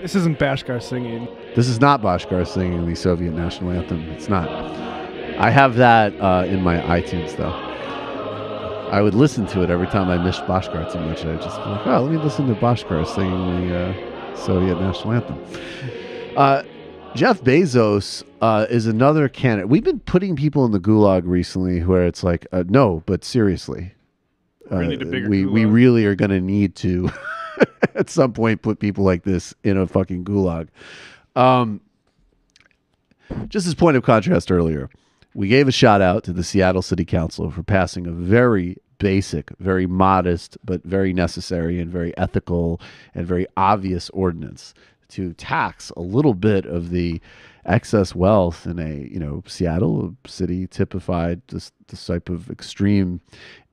This isn't Bhaskar singing. This is not Bhaskar singing the Soviet national anthem. It's not. I have that in my iTunes, though. I would listen to it every time I missed Bhaskar too much. I'd just be like, oh, let me listen to Bhaskar singing the Soviet national anthem. Jeff Bezos is another candidate. We've been putting people in the gulag recently where it's like, no, but seriously, we really are going to need to at some point put people like this in a fucking gulag. Just as point of contrast earlier, we gave a shout out to the Seattle City Council for passing a very basic, very modest, but very necessary and very ethical and very obvious ordinance to tax a little bit of the excess wealth in a, Seattle, a city typified this type of extreme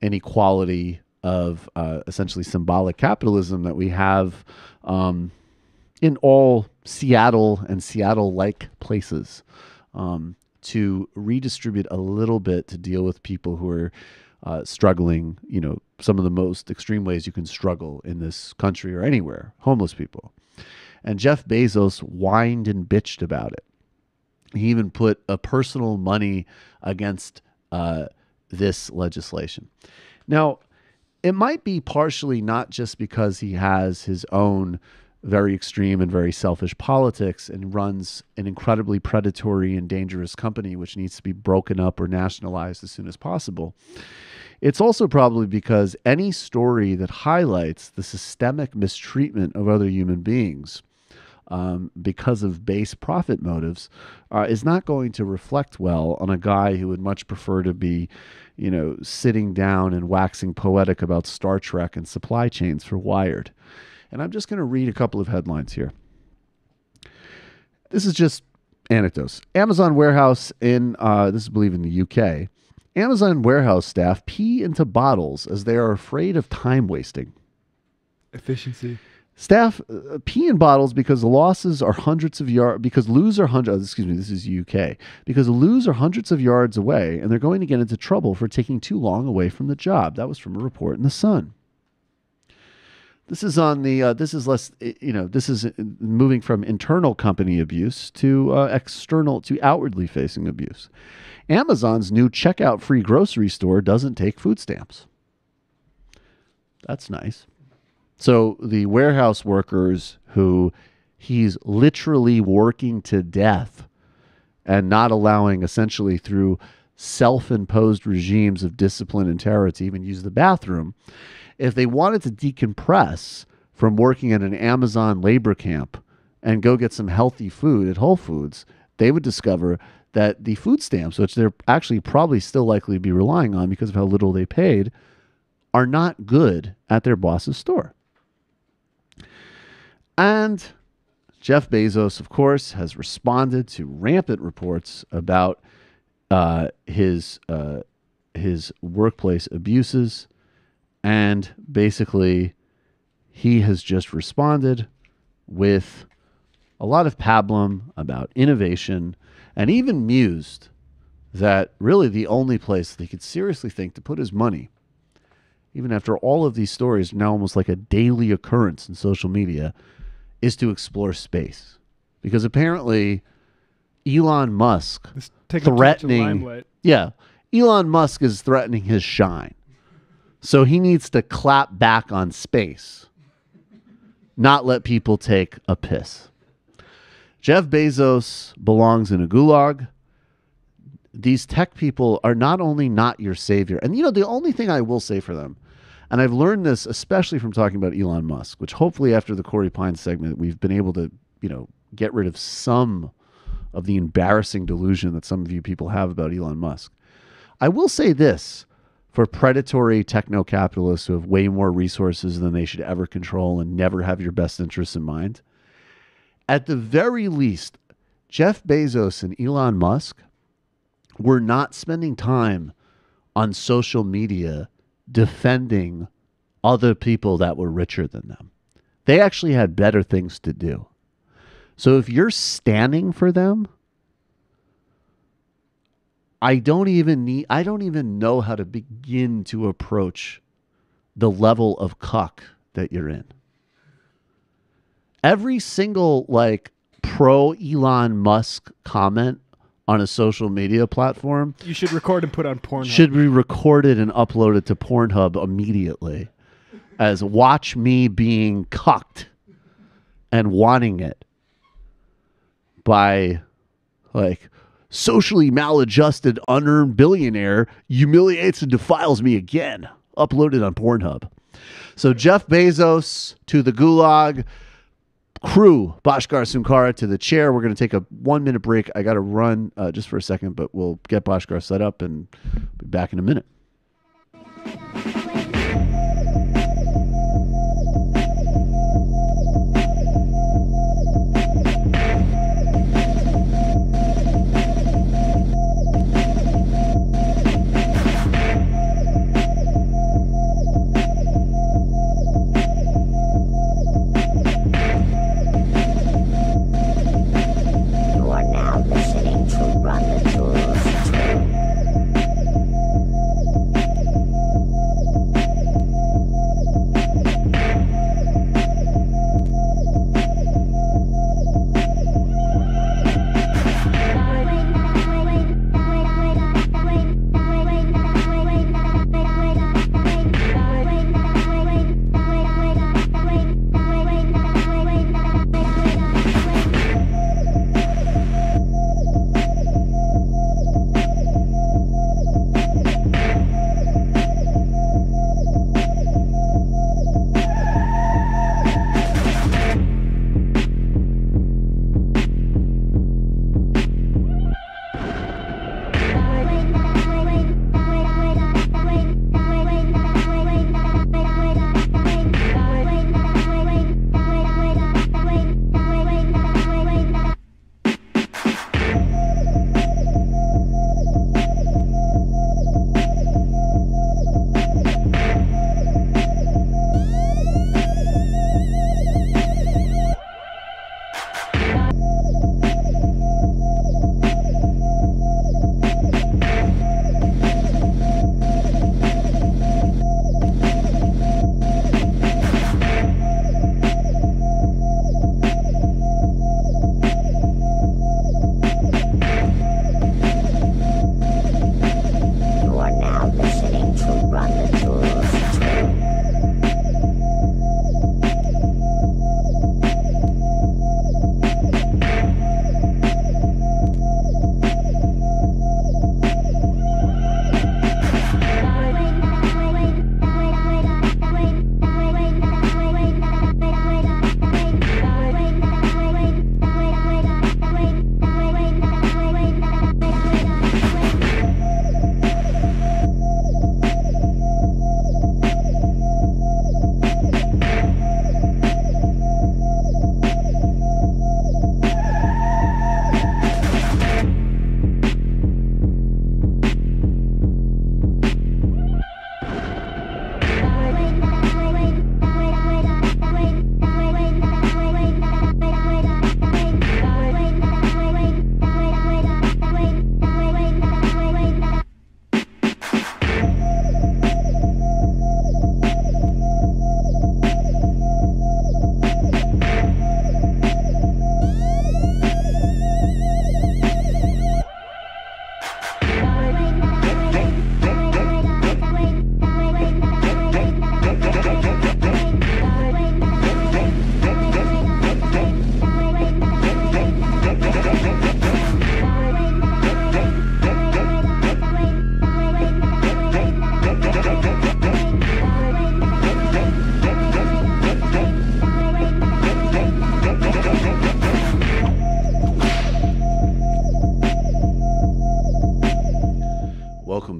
inequality of essentially symbolic capitalism that we have in all Seattle and Seattle-like places, to redistribute a little bit to deal with people who are struggling, some of the most extreme ways you can struggle in this country or anywhere, homeless people. And Jeff Bezos whined and bitched about it. He even put a personal money against this legislation. Now, it might be partially not just because he has his own very extreme and very selfish politics and runs an incredibly predatory and dangerous company which needs to be broken up or nationalized as soon as possible. It's also probably because any story that highlights the systemic mistreatment of other human beings because of base profit motives is not going to reflect well on a guy who would much prefer to be, sitting down and waxing poetic about Star Trek and supply chains for Wired. And I'm just going to read a couple of headlines here. This is just anecdotes. Amazon warehouse in, this is I believe in the UK. Amazon warehouse staff pee into bottles as they are afraid of time wasting. Efficiency. Staff pee in bottles because the losses are hundreds of yards, this is UK, because the loos are hundreds of yards away and they're going to get into trouble for taking too long away from the job. That was from a report in The Sun. This is on the, this is moving from internal company abuse to external, to outwardly facing abuse. Amazon's new checkout-free grocery store doesn't take food stamps. That's nice. So the warehouse workers who he's literally working to death and not allowing, essentially through self-imposed regimes of discipline and terror, to even use the bathroom, if they wanted to decompress from working at an Amazon labor camp and go get some healthy food at Whole Foods, they would discover that the food stamps, which they're actually probably still likely to be relying on because of how little they paid, are not good at their boss's store. And Jeff Bezos, of course, has responded to rampant reports about his workplace abuses. And basically, he has just responded with a lot of pablum about innovation, and even mused that really the only place that he could seriously think to put his money, even after all of these stories, now almost like a daily occurrence in social media, is to explore space. Because apparently Elon Musk threatening, Elon Musk is threatening his shine. So he needs to clap back on space, not let people take a piss. Jeff Bezos belongs in a gulag. These tech people are not only not your savior, and the only thing I will say for them, and I've learned this especially from talking about Elon Musk, which hopefully after the Corey Pine segment, we've been able to, get rid of some of the embarrassing delusion that some of you people have about Elon Musk. I will say this for predatory techno-capitalists who have way more resources than they should ever control and never have your best interests in mind. At the very least, Jeff Bezos and Elon Musk were not spending time on social media defending other people that were richer than them. They actually had better things to do. So if you're standing for them, I don't even know how to begin to approach the level of cuck that you're in. Every single pro Elon Musk comment on a social media platform, you should record and put on Pornhub. Should be recorded and uploaded to Pornhub immediately as watch me being cucked and wanting it by socially maladjusted unearned billionaire humiliates and defiles me again, uploaded on Pornhub. So Jeff Bezos to the gulag, crew Bhaskar Sunkara to the chair. We're going to take a 1-minute break. I got to run just for a second, but we'll get Bhaskar set up and be back in a minute.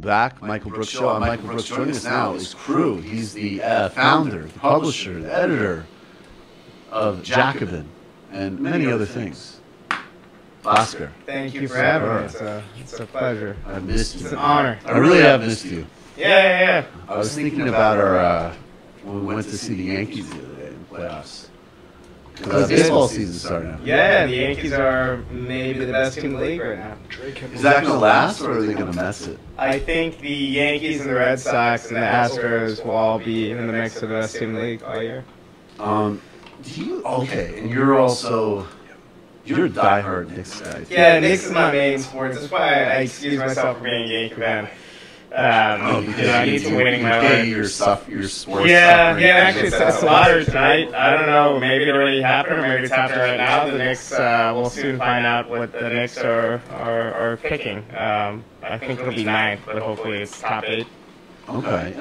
back. Michael Brooks Show. I'm Michael Brooks. Joining us now is Crew. He's the founder, the publisher, the editor of Jacobin and many other things. Bhaskar. Thank you for having me. It's a pleasure. I've missed you. It's an honor. I really have missed you. Yeah. I was thinking about our when we went to see the Yankees the other day in the playoffs. Because baseball season's starting now. Yeah, the Yankees are maybe the best team in the league right now. Is that going to last, or are they going to mess it? I think the Yankees and the Red Sox and the Astros will all be in the mix of the best team in the league all year. Okay, and you're a diehard Knicks guy. Yeah, Knicks is my main sports. That's why I excuse myself for being a Yankee fan. I need some winning my life. Your sports. Yeah. Actually, it's a lottery tonight. I don't know. Maybe it already happened, or maybe it's happening right now. The Knicks. We'll soon find out what the Knicks are picking. I think it'll be 9th, but hopefully it's top 8. Okay,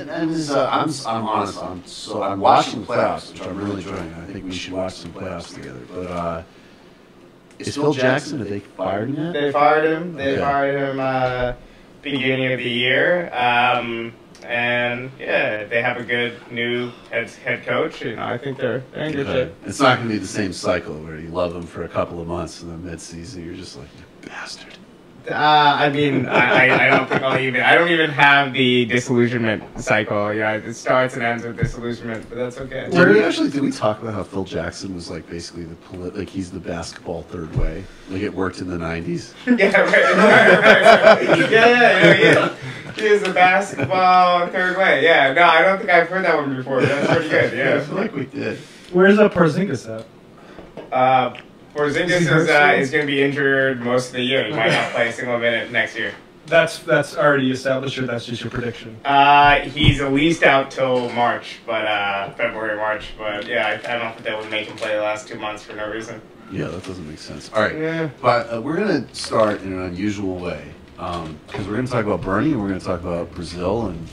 I'm honest. I'm watching the playoffs, which I'm really enjoying. I think we should watch some playoffs together. But is Phil Jackson? Have they fired him yet? They fired him. They fired him beginning of the year. And yeah, they have a good new head coach. I think they're in good shape. It's not going to be the same cycle where you love them for a couple of months and then mid-season you're just like, you bastard. I don't think I don't even have the disillusionment cycle. Yeah, it starts and ends with disillusionment, but that's okay. Did we talk about how Phil Jackson was like basically he's the basketball third way? Like it worked in the 90s? Yeah, right. Yeah. He is the basketball third way. Yeah, no, I don't think I've heard that one before. That's pretty good. Yeah, I feel like we did. Where's Porzingis at? Porzingis is going to be injured most of the year. He might not play a single minute next year. That's already established, or that's just your prediction? He's at least out till March, but February, March. But yeah, I don't think they would make him play the last 2 months for no reason. Yeah, that doesn't make sense. All right, yeah. But we're going to start in an unusual way because we're going to talk about Bernie and we're going to talk about Brazil, and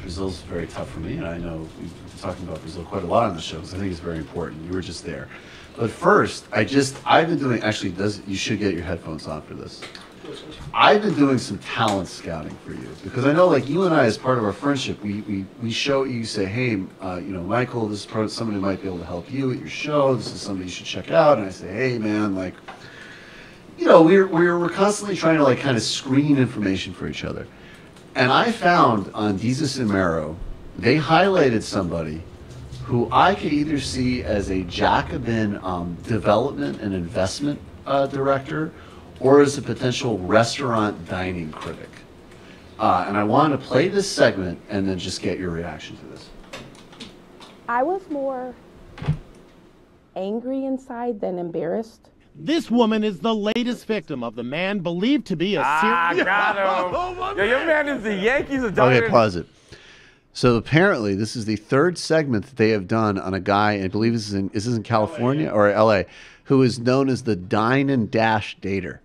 Brazil's very tough for me, and I know we've been talking about Brazil quite a lot on the show, so I think it's very important. You were just there. But first, I've been doing, you should get your headphones on for this. I've been doing some talent scouting for you because I know, like, you and I, as part of our friendship, we show you, say, hey, Michael, this is somebody who might be able to help you at your show. This is somebody you should check out. And I say, hey, man, like, we're constantly trying to, like, kind of screen information for each other. And I found on Jesus and Mero, they highlighted somebody who I could either see as a Jacobin development and investment director or as a potential restaurant dining critic. And I want to play this segment and then just get your reaction to this. I was more angry inside than embarrassed. This woman is the latest victim of the man believed to be a serial... got him. Yo, your man is the Yankees. Okay, pause it. So apparently, this is the third segment that they have done on a guy, I believe this is in California or LA, who is known as the Dine and Dash Dater.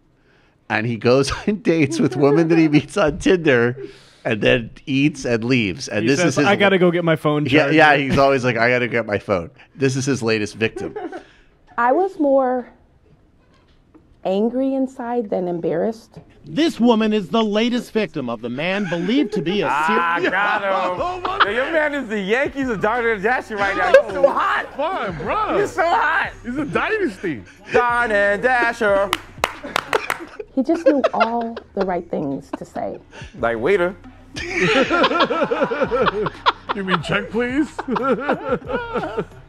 And he goes on dates with women that he meets on Tinder and then eats and leaves. And he says, I got to go get my phone charged. Yeah, he's always like, I got to get my phone. This is his latest victim. I was more angry inside than embarrassed. This woman is the latest victim of the man believed to be a serial... got him. Yo, your man is the Yankees of Dine and Dash right now. He's so hot. Fine, bro. He's so hot. He's a dynasty. Dine and Dasher. He just knew all the right things to say. Like, waiter. You mean check, please?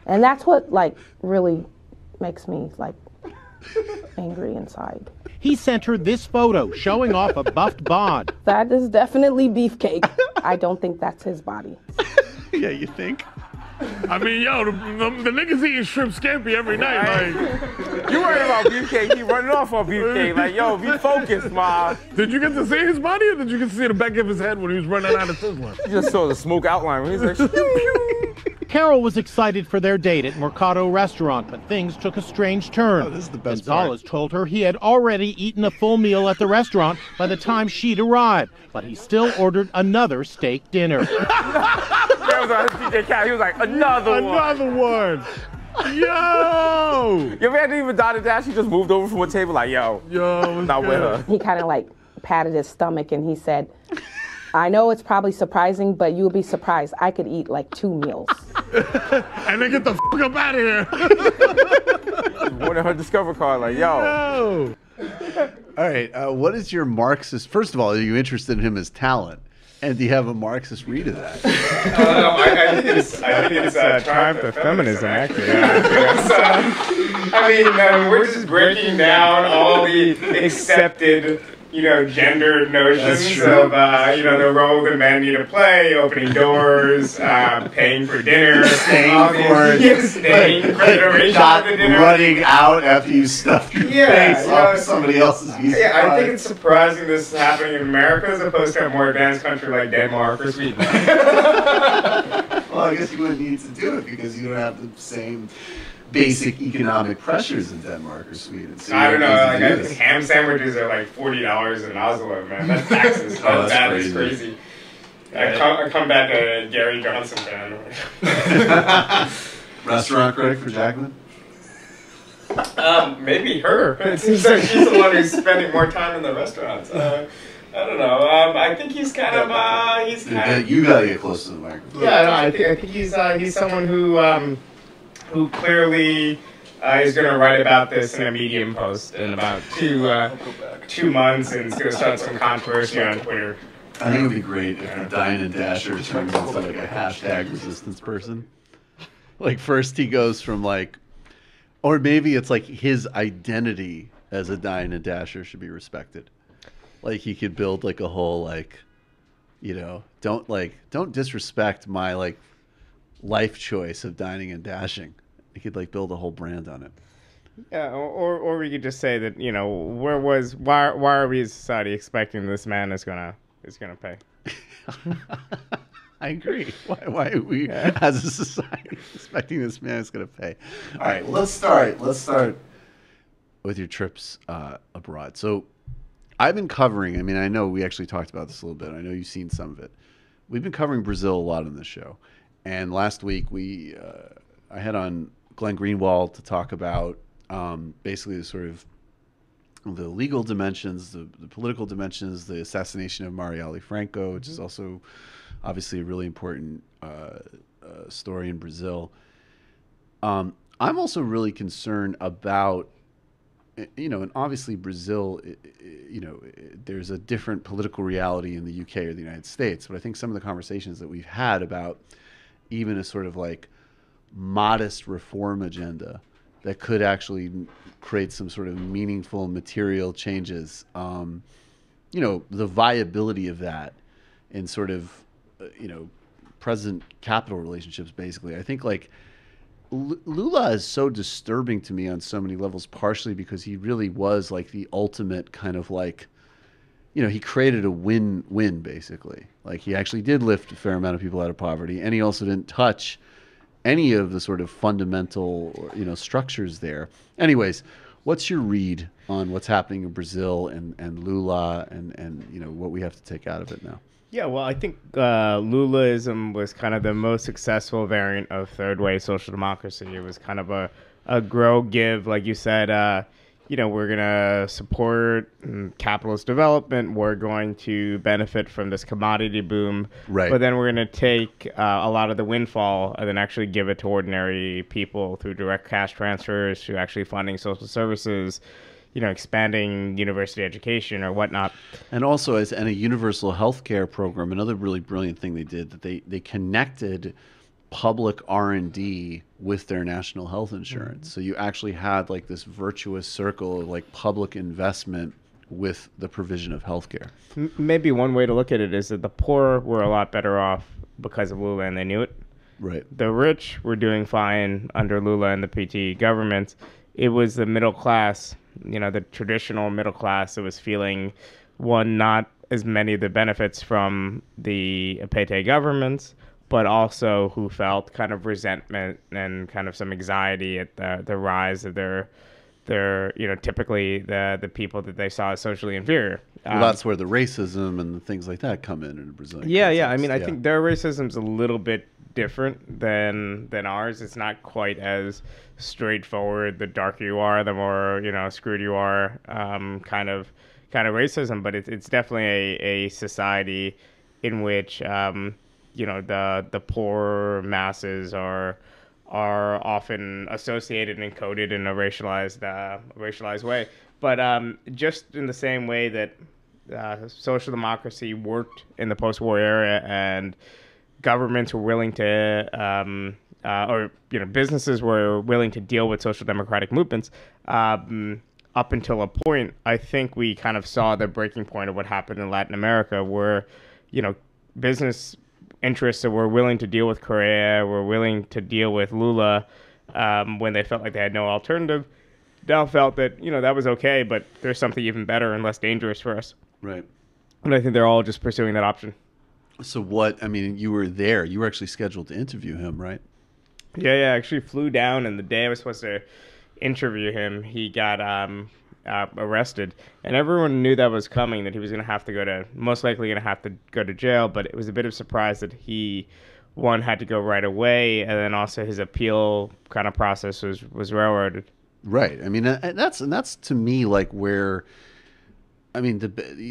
And that's what, like, really makes me, like, angry inside. He sent her this photo showing off a buffed bod. That is definitely beefcake. I don't think that's his body. Yeah, you think? I mean, yo, the niggas eating shrimp scampi every night. Like, you worried about beefcake? He running off on beefcake. Like, yo, be focused, ma. Did you get to see his body, or did you get to see the back of his head when he was running out of sizzler? You just saw the smoke outline when he's like, pew, pew. Carol was excited for their date at Mercado Restaurant, but things took a strange turn. Oh, this is the best Gonzalez told her he had already eaten a full meal at the restaurant by the time she'd arrived, but he still ordered another steak dinner. He was like, another one. Yo! Your man didn't even dine and dash. He just moved over from a table like, yo, not with her. He kind of like patted his stomach and he said, I know it's probably surprising, but you'll be surprised. I could eat like 2 meals. And then get the fuck up out of here. Wanted her Discover card, like, yo. All right, what is your Marxist? First of all, are you interested in him as talent? And do you have a Marxist read of that? I think it's a triumph of feminism, actually. We're just breaking down all the accepted, gender notions of, the role that men need to play, opening doors, paying for dinner, staying for the duration of the dinner. Running out after you stuffed your face off somebody else's visa. Yeah, I think it's surprising this is happening in America as opposed to a more advanced country like Denmark or Sweden. Well, I guess you wouldn't need to do it because you don't have the same basic economic pressures in Denmark or Sweden. So I don't know. Like, I think ham sandwiches are like $40 in Oslo, man. That's taxes. That is crazy. I come back a Gary Johnson fan. Restaurant critic for Jacobin? Maybe her. It seems like she's the one who's spending more time in the restaurants. I don't know. I think he's kind of. You gotta get close to the microphone. Yeah, no, I think he's someone who clearly is going to write about this in a Medium post in about 2 months, and it's going to start some controversy on Twitter. I think it would be great if Diane Dasher turns into like a hashtag resistance person. Like first he goes from like, or maybe it's like his identity as a Diane Dasher should be respected. Like he could build like a whole like, don't disrespect my like life choice of dining and dashing. You could like build a whole brand on it. Yeah, or we could just say that why are we as a society expecting this man is gonna pay? I agree. Why are we as a society expecting this man is gonna pay? All right, well, let's start with your trips abroad. So I've been covering. I mean, I know we actually talked about this a little bit. I know you've seen some of it. We've been covering Brazil a lot on this show. And last week I had on Glenn Greenwald to talk about basically the sort of the legal dimensions, the political dimensions, the assassination of Marielle Franco, which is also obviously a really important story in Brazil. I'm also really concerned about, and obviously Brazil, there's a different political reality in the UK or the United States, but I think some of the conversations that we've had about even a sort of like modest reform agenda that could actually create some sort of meaningful material changes, the viability of that in sort of, present capital relationships, basically. I think like Lula is so disturbing to me on so many levels, partially because he really was like the ultimate kind of like, he created a win-win, basically. Like, he actually did lift a fair amount of people out of poverty, and he also didn't touch any of the sort of fundamental, structures there. Anyways, what's your read on what's happening in Brazil and Lula and what we have to take out of it now? Yeah, well, I think Lulaism was kind of the most successful variant of third-way social democracy. It was kind of a grow-give, like you said, we're going to support capitalist development. We're going to benefit from this commodity boom. Right. But then we're going to take a lot of the windfall and then actually give it to ordinary people through direct cash transfers, to actually funding social services, expanding university education or whatnot. And also and a universal health care program, another really brilliant thing they did, that they connected public R&D with their national health insurance. So you actually had like this virtuous circle of like public investment with the provision of healthcare. Maybe one way to look at it is that the poor were a lot better off because of Lula, and they knew it. Right. The rich were doing fine under Lula and the PT government. It was the middle class, the traditional middle class that was feeling, not as many of the benefits from the PT governments, but also who felt kind of resentment and kind of some anxiety at the rise of their they're typically the people that they saw as socially inferior. Well, that's where the racism and things like that come in Brazil. Yeah. I mean, I think their racism's a little bit different than ours. It's not quite as straightforward. The darker you are, the more screwed you are. Kind of racism, but it's definitely a society in which the poor masses are often associated and coded in a racialized way. But just in the same way that social democracy worked in the post-war era, and governments were willing to, businesses were willing to deal with social democratic movements, up until a point, I think we kind of saw the breaking point of what happened in Latin America, where, business interests that were willing to deal with Correa, were willing to deal with Lula, when they felt like they had no alternative, now felt that, that was okay, but there's something even better and less dangerous for us. Right. And I think they're all just pursuing that option. So you were there. You were actually scheduled to interview him, right? Yeah, I actually flew down, and the day I was supposed to interview him, he got arrested, and everyone knew that was coming, that he was most likely going to go to jail, but it was a bit of a surprise that he, one, had to go right away, and then also his appeal kind of process was railroaded. Right. I mean, that's to me like where, I mean,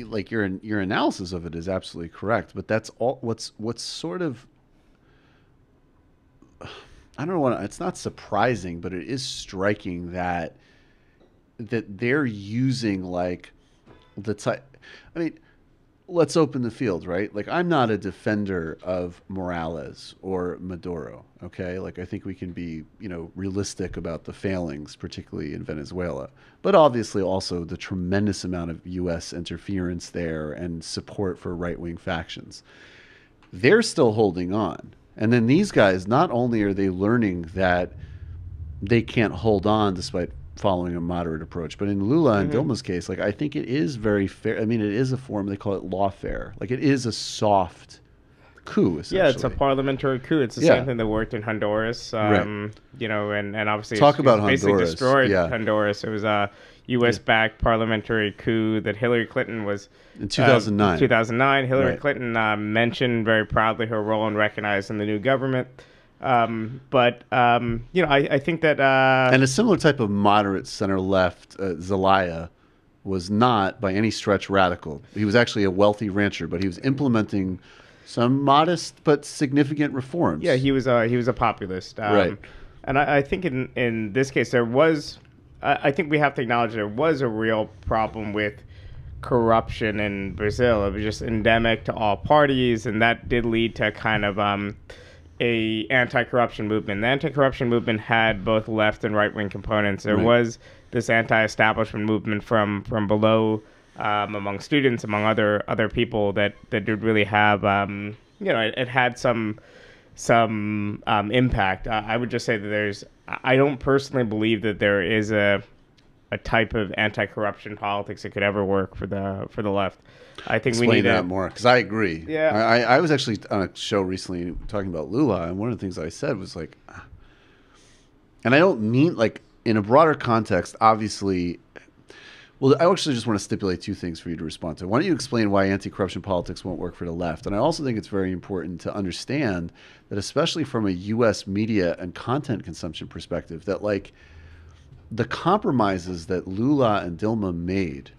like your analysis of it is absolutely correct, but that's all what's sort of, I don't know, it's not surprising, but it is striking that they're using like the type. I mean, let's open the field, right? Like, I'm not a defender of Morales or Maduro, okay? Like, I think we can be, realistic about the failings, particularly in Venezuela, but obviously also the tremendous amount of U.S. interference there and support for right-wing factions. They're still holding on. And then these guys, not only are they learning that they can't hold on despite following a moderate approach, but in Lula and Dilma's case, like, I think it is very fair. I mean, it is a form, they call it lawfare. Like, it is a soft coup, essentially. Yeah, it's a parliamentary coup. It's the same thing that worked in Honduras, right. And obviously basically destroyed Honduras. It was a U.S.-backed parliamentary coup that Hillary Clinton was... In 2009. 2009, Hillary Clinton mentioned very proudly her role and recognized in the new government. I think that... and a similar type of moderate center-left, Zelaya, was not by any stretch radical. He was actually a wealthy rancher, but he was implementing some modest but significant reforms. Yeah, he was a populist. Right. And I think in this case there was... I think we have to acknowledge there was a real problem with corruption in Brazil. It was just endemic to all parties, and that did lead to kind of a anti-corruption movement. The anti-corruption movement had both left and right-wing components. There was this anti-establishment movement from below, among students, among other people that did really have, it had some impact. I would just say that I don't personally believe that there is a type of anti-corruption politics that could ever work for the left. I think we need that more, because I agree. Yeah, I was actually on a show recently talking about Lula, and one of the things I said was like, and I don't mean like in a broader context, obviously. Well, I actually just want to stipulate two things for you to respond to. Why don't you explain why anti-corruption politics won't work for the left? And I also think it's very important to understand that, especially from a U.S. media and content consumption perspective, that like the compromises that Lula and Dilma made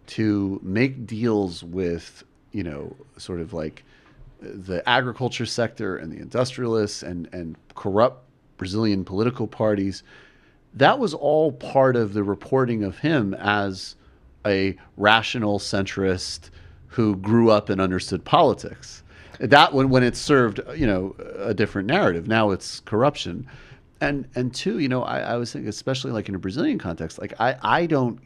to make deals with, sort of like the agriculture sector and the industrialists and corrupt Brazilian political parties, that was all part of the reporting of him as a rational centrist who grew up and understood politics. That when it served, a different narrative. Now it's corruption. And two, I was thinking, especially like in a Brazilian context, like I don't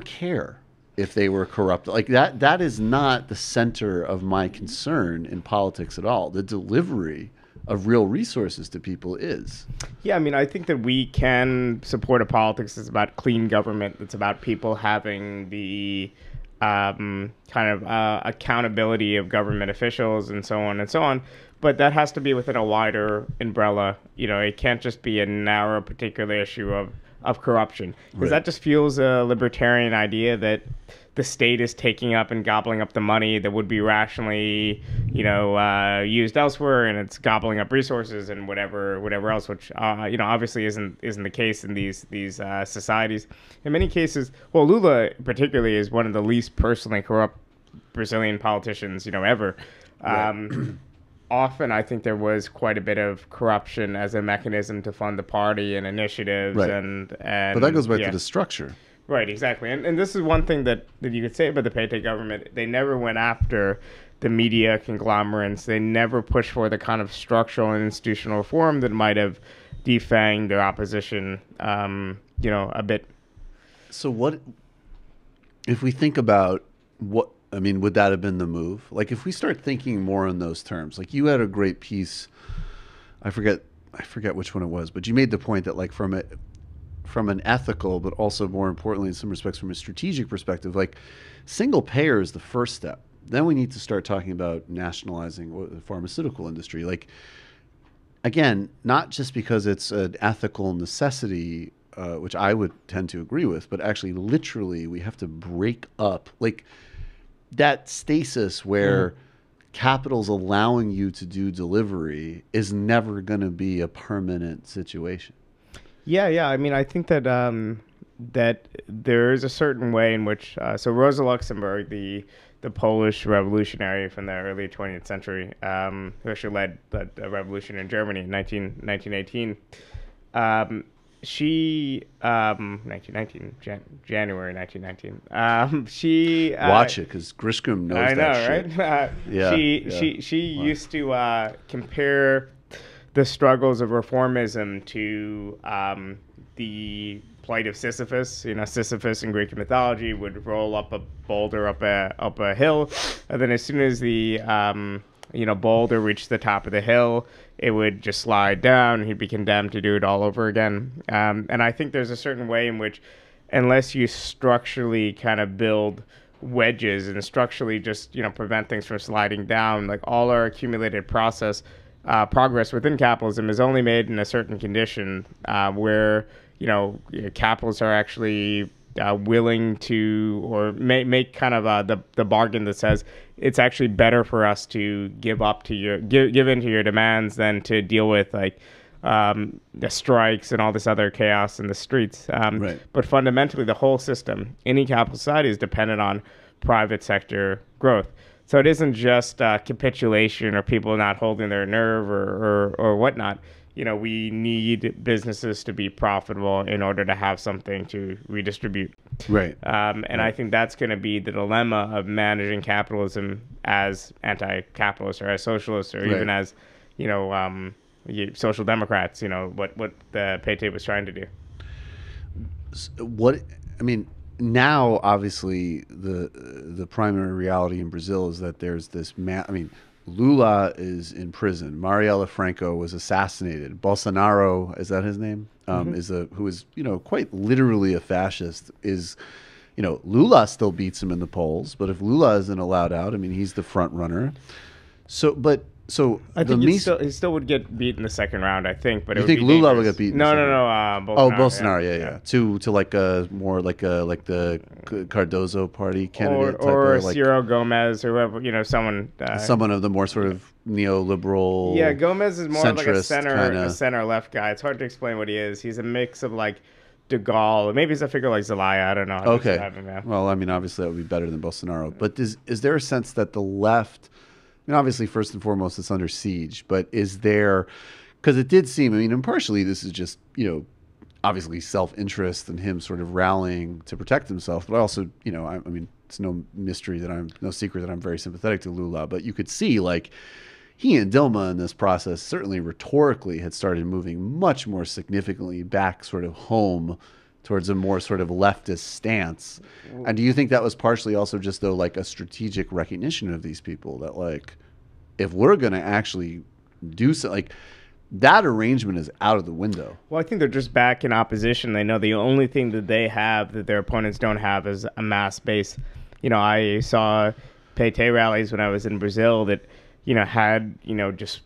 care if they were corrupt. Like that is not the center of my concern in politics at all. The delivery of real resources to people is. Yeah, I mean, I think that we can support a politics that's about clean government, that's about people having the accountability of government officials and so on and so on. But that has to be within a wider umbrella. It can't just be a narrow particular issue of of corruption, because Right. that just fuels a libertarian idea that the state is taking up and gobbling up the money that would be rationally, used elsewhere, and it's gobbling up resources and whatever else, which obviously isn't the case in these societies. In many cases, well, Lula particularly is one of the least personally corrupt Brazilian politicians, ever. Often, I think there was quite a bit of corruption as a mechanism to fund the party and initiatives, Right. and But that goes back to the structure. Right, exactly. And this is one thing that you could say about the Pete government. They never went after the media conglomerates. They never pushed for the kind of structural and institutional reform that might have defanged their opposition, a bit. So what, if we think about what, I mean, would that have been the move? Like, if we start thinking more in those terms, like you had a great piece, I forget which one it was, but you made the point that, like, from an ethical, but also more importantly in some respects from a strategic perspective, like, single payer is the first step. Then we need to start talking about nationalizing the pharmaceutical industry. Like, again, not just because it's an ethical necessity, which I would tend to agree with, but actually literally we have to break up, like, that stasis where capital's allowing you to do delivery is never going to be a permanent situation. Yeah. I mean, I think that that there is a certain way in which so Rosa Luxemburg, the Polish revolutionary from the early 20th century, who actually led the revolution in Germany in 1918. She 1919 January 1919. She watch it because Grisham knows I know, that shit. Right? She used to compare the struggles of reformism to the plight of Sisyphus. Sisyphus in Greek mythology would roll up a boulder up a hill, and then as soon as the boulder reached the top of the hill, it would just slide down, and he'd be condemned to do it all over again. And I think there's a certain way in which, unless you structurally kind of build wedges and structurally just prevent things from sliding down, like, all our accumulated progress within capitalism is only made in a certain condition where capitalists are actually willing to, or make kind of the bargain that says it's actually better for us to give in to your demands than to deal with, like, the strikes and all this other chaos in the streets. Right. But fundamentally, the whole system, any capitalist society, is dependent on private sector growth. So it isn't just capitulation or people not holding their nerve or whatnot. We need businesses to be profitable in order to have something to redistribute. Right. And I think that's going to be the dilemma of managing capitalism as anti-capitalist or as socialist or even as, social democrats, what the Pete was trying to do. Now, obviously, the primary reality in Brazil is that there's this Lula is in prison. Marielle Franco was assassinated. Bolsonaro, is that his name? Who is quite literally a fascist. Lula still beats him in the polls, but if Lula isn't allowed out, he's the front runner. I think he still would get beat in the second round, I think. But you think Lula would get beat? No. Bolsonaro, Bolsonaro, yeah. To like a more like the Cardozo party candidate, or Ciro Gomez, or whoever, someone of the more sort of neoliberal. Yeah, Gomez is more like a center left guy. It's hard to explain what he is. He's a mix of like De Gaulle, maybe he's a figure like Zelaya. I don't know. Okay. Well, obviously that would be better than Bolsonaro. But is there a sense that the left? Obviously, first and foremost, it's under siege, but is there, because it did seem, and partially this is just, obviously self-interest and him sort of rallying to protect himself, but also, it's no secret that I'm very sympathetic to Lula, but you could see, like, he and Dilma in this process, certainly rhetorically, had started moving much more significantly back sort of home towards a more sort of leftist stance. And do you think that was partially also just, though, like a strategic recognition of these people that, like, if we're going to actually do so, like, that arrangement is out of the window? Well, I think they're just back in opposition. They know the only thing that they have that their opponents don't have is a mass base. I saw Pete rallies when I was in Brazil that, had, just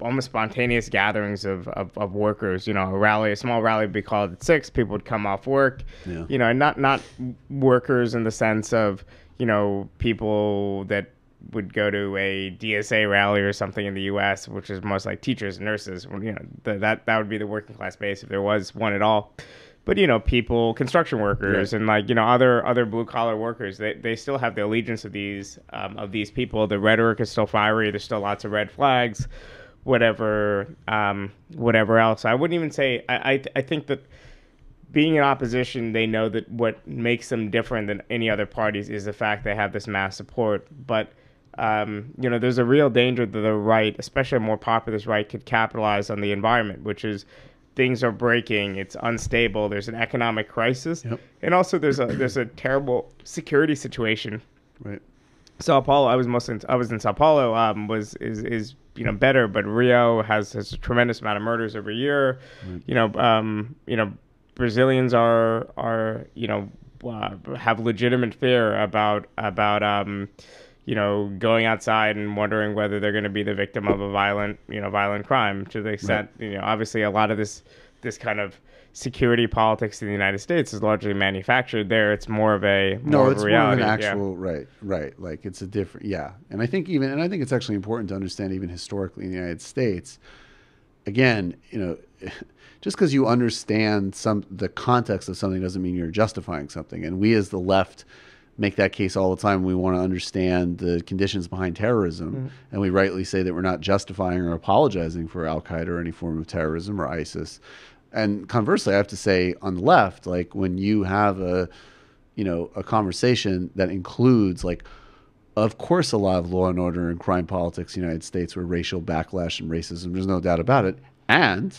almost spontaneous gatherings of workers. You know, a small rally would be called at 6. People would come off work. Yeah. You know, and not workers in the sense of, you know, people that would go to a DSA rally or something in the U.S., which is most like teachers and nurses. You know, that would be the working class base if there was one at all. But, you know, people, construction workers, and like, you know, other blue collar workers, they still have the allegiance of these people. The rhetoric is still fiery. There's still lots of red flags, whatever else. I wouldn't even say, I think that being in opposition, they know that what makes them different than any other parties is the fact they have this mass support. But, you know, there's a real danger that the right, especially a more populist right, could capitalize on the environment, which is, things are breaking. It's unstable. There's an economic crisis, and also there's a terrible security situation. Right. Sao Paulo. I was in Sao Paulo. Is you know, better, but Rio has a tremendous amount of murders every year. Right. You know, Brazilians are you know, have legitimate fear about you know, going outside and wondering whether they're going to be the victim of a violent crime, to the extent, you know, obviously a lot of this kind of security politics in the United States is largely manufactured. There, it's more of a reality. More of an actual, right. Like it's a different, And I think it's actually important to understand even historically in the United States, again, you know, just because you understand the context of something doesn't mean you're justifying something. And we as the left make that case all the time. We want to understand the conditions behind terrorism, and we rightly say that we're not justifying or apologizing for Al-Qaeda or any form of terrorism or ISIS. And conversely, I have to say on the left, like when you have a conversation that includes, like, of course, a lot of law and order and crime politics in the United States were racial backlash and racism. There's no doubt about it. And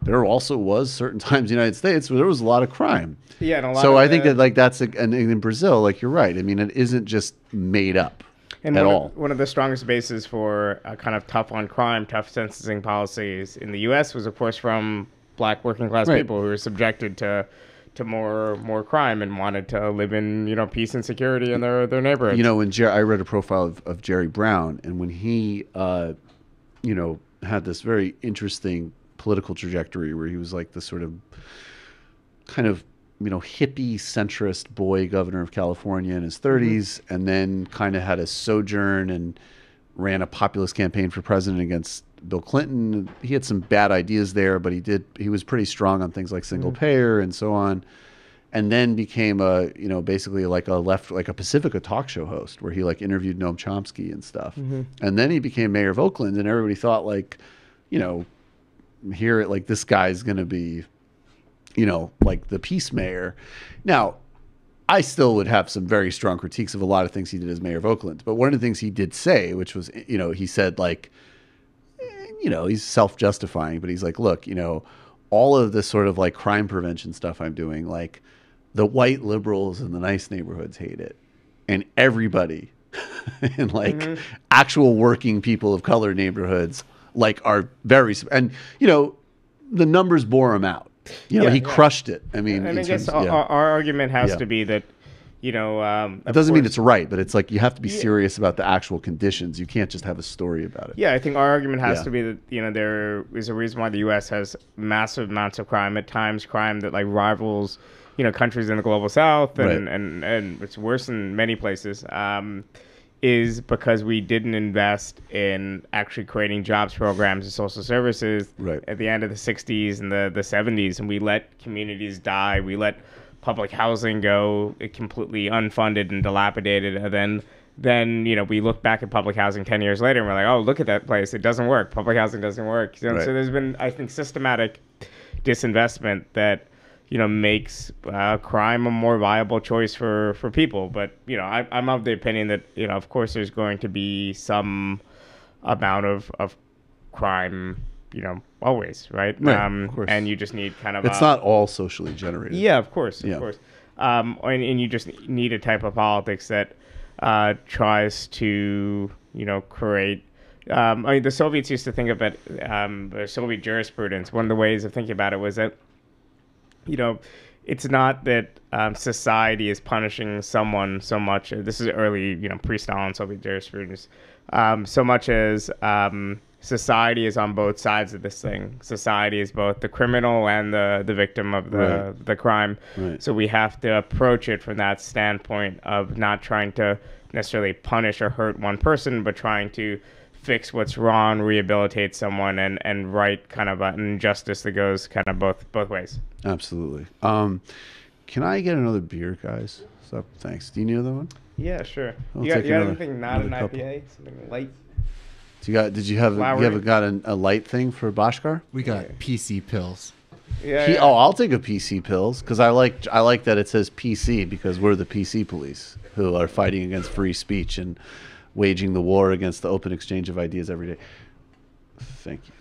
there also was certain times in the United States where there was a lot of crime. Yeah, and a lot so of I think that, like, and in Brazil, like, you're right. I mean, it isn't just made up at all. One of the strongest bases for a kind of tough on crime, tough sentencing policies in the U.S. was, of course, from black working class people who were subjected to more crime and wanted to live in, you know, peace and security in their neighborhoods. You know, when I read a profile of Jerry Brown, and when he, you know, had this very interesting political trajectory where he was like the sort of kind of, you know, hippie centrist boy governor of California in his 30s, and then kind of had a sojourn and ran a populist campaign for president against Bill Clinton. He had some bad ideas there, but he was pretty strong on things like single payer and so on. And then became basically like a Pacifica talk show host where he like interviewed Noam Chomsky and stuff. And then he became mayor of Oakland, and everybody thought, like, you know, here, like, this guy's going to be, you know, like the peace mayor. Now, I still would have some very strong critiques of a lot of things he did as mayor of Oakland. But one of the things he did say, which was, you know, he said, like, you know, he's self-justifying, but he's like, look, you know, all of this sort of like crime prevention stuff I'm doing, like, the white liberals in the nice neighborhoods hate it. And everybody in like actual working people of color neighborhoods, like, are very, and, you know, the numbers bore him out. You know, he crushed it. I mean, and I guess our argument has to be that, you know, it doesn't mean it's right, but it's like you have to be serious about the actual conditions. You can't just have a story about it. Yeah, I think our argument has to be that, you know, there is a reason why the U.S. has massive amounts of crime, at times crime that like rivals, you know, countries in the global South, and it's worse in many places. Is because we didn't invest in actually creating jobs programs and social services at the end of the 60s and the 70s, and we let communities die. We let public housing go completely unfunded and dilapidated, and then you know, we look back at public housing 10 years later and we're like, oh, look at that place, it doesn't work. Public housing doesn't work. You know, so there's been, I think, systematic disinvestment that, you know, makes crime a more viable choice for people. But, you know, I'm of the opinion that, you know, of course there's going to be some amount of crime, you know, always, right? Of course. And you just need kind of it's not all socially generated. Yeah, of course. And you just need a type of politics that tries to, you know, create. I mean, the Soviets used to think of it, the Soviet jurisprudence. One of the ways of thinking about it was that, you know, it's not that society is punishing someone so much. This is early, you know, pre-Stalin Soviet jurisprudence. So much as society is on both sides of this thing. Society is both the criminal and the victim of the crime. Right. So we have to approach it from that standpoint of not trying to necessarily punish or hurt one person, but trying to fix what's wrong, rehabilitate someone, and right kind of an injustice that goes kind of both ways. Absolutely. Can I get another beer, guys? So, thanks. Do you need another one? Yeah, sure. I'll You got take another- anything not an another couple. IPA? Something light? Did you have a light thing for Bhaskar? We got PC pills. Yeah. Oh, I'll take a PC pills because I like that it says PC because we're the PC police who are fighting against free speech and waging the war against the open exchange of ideas every day. Thank you.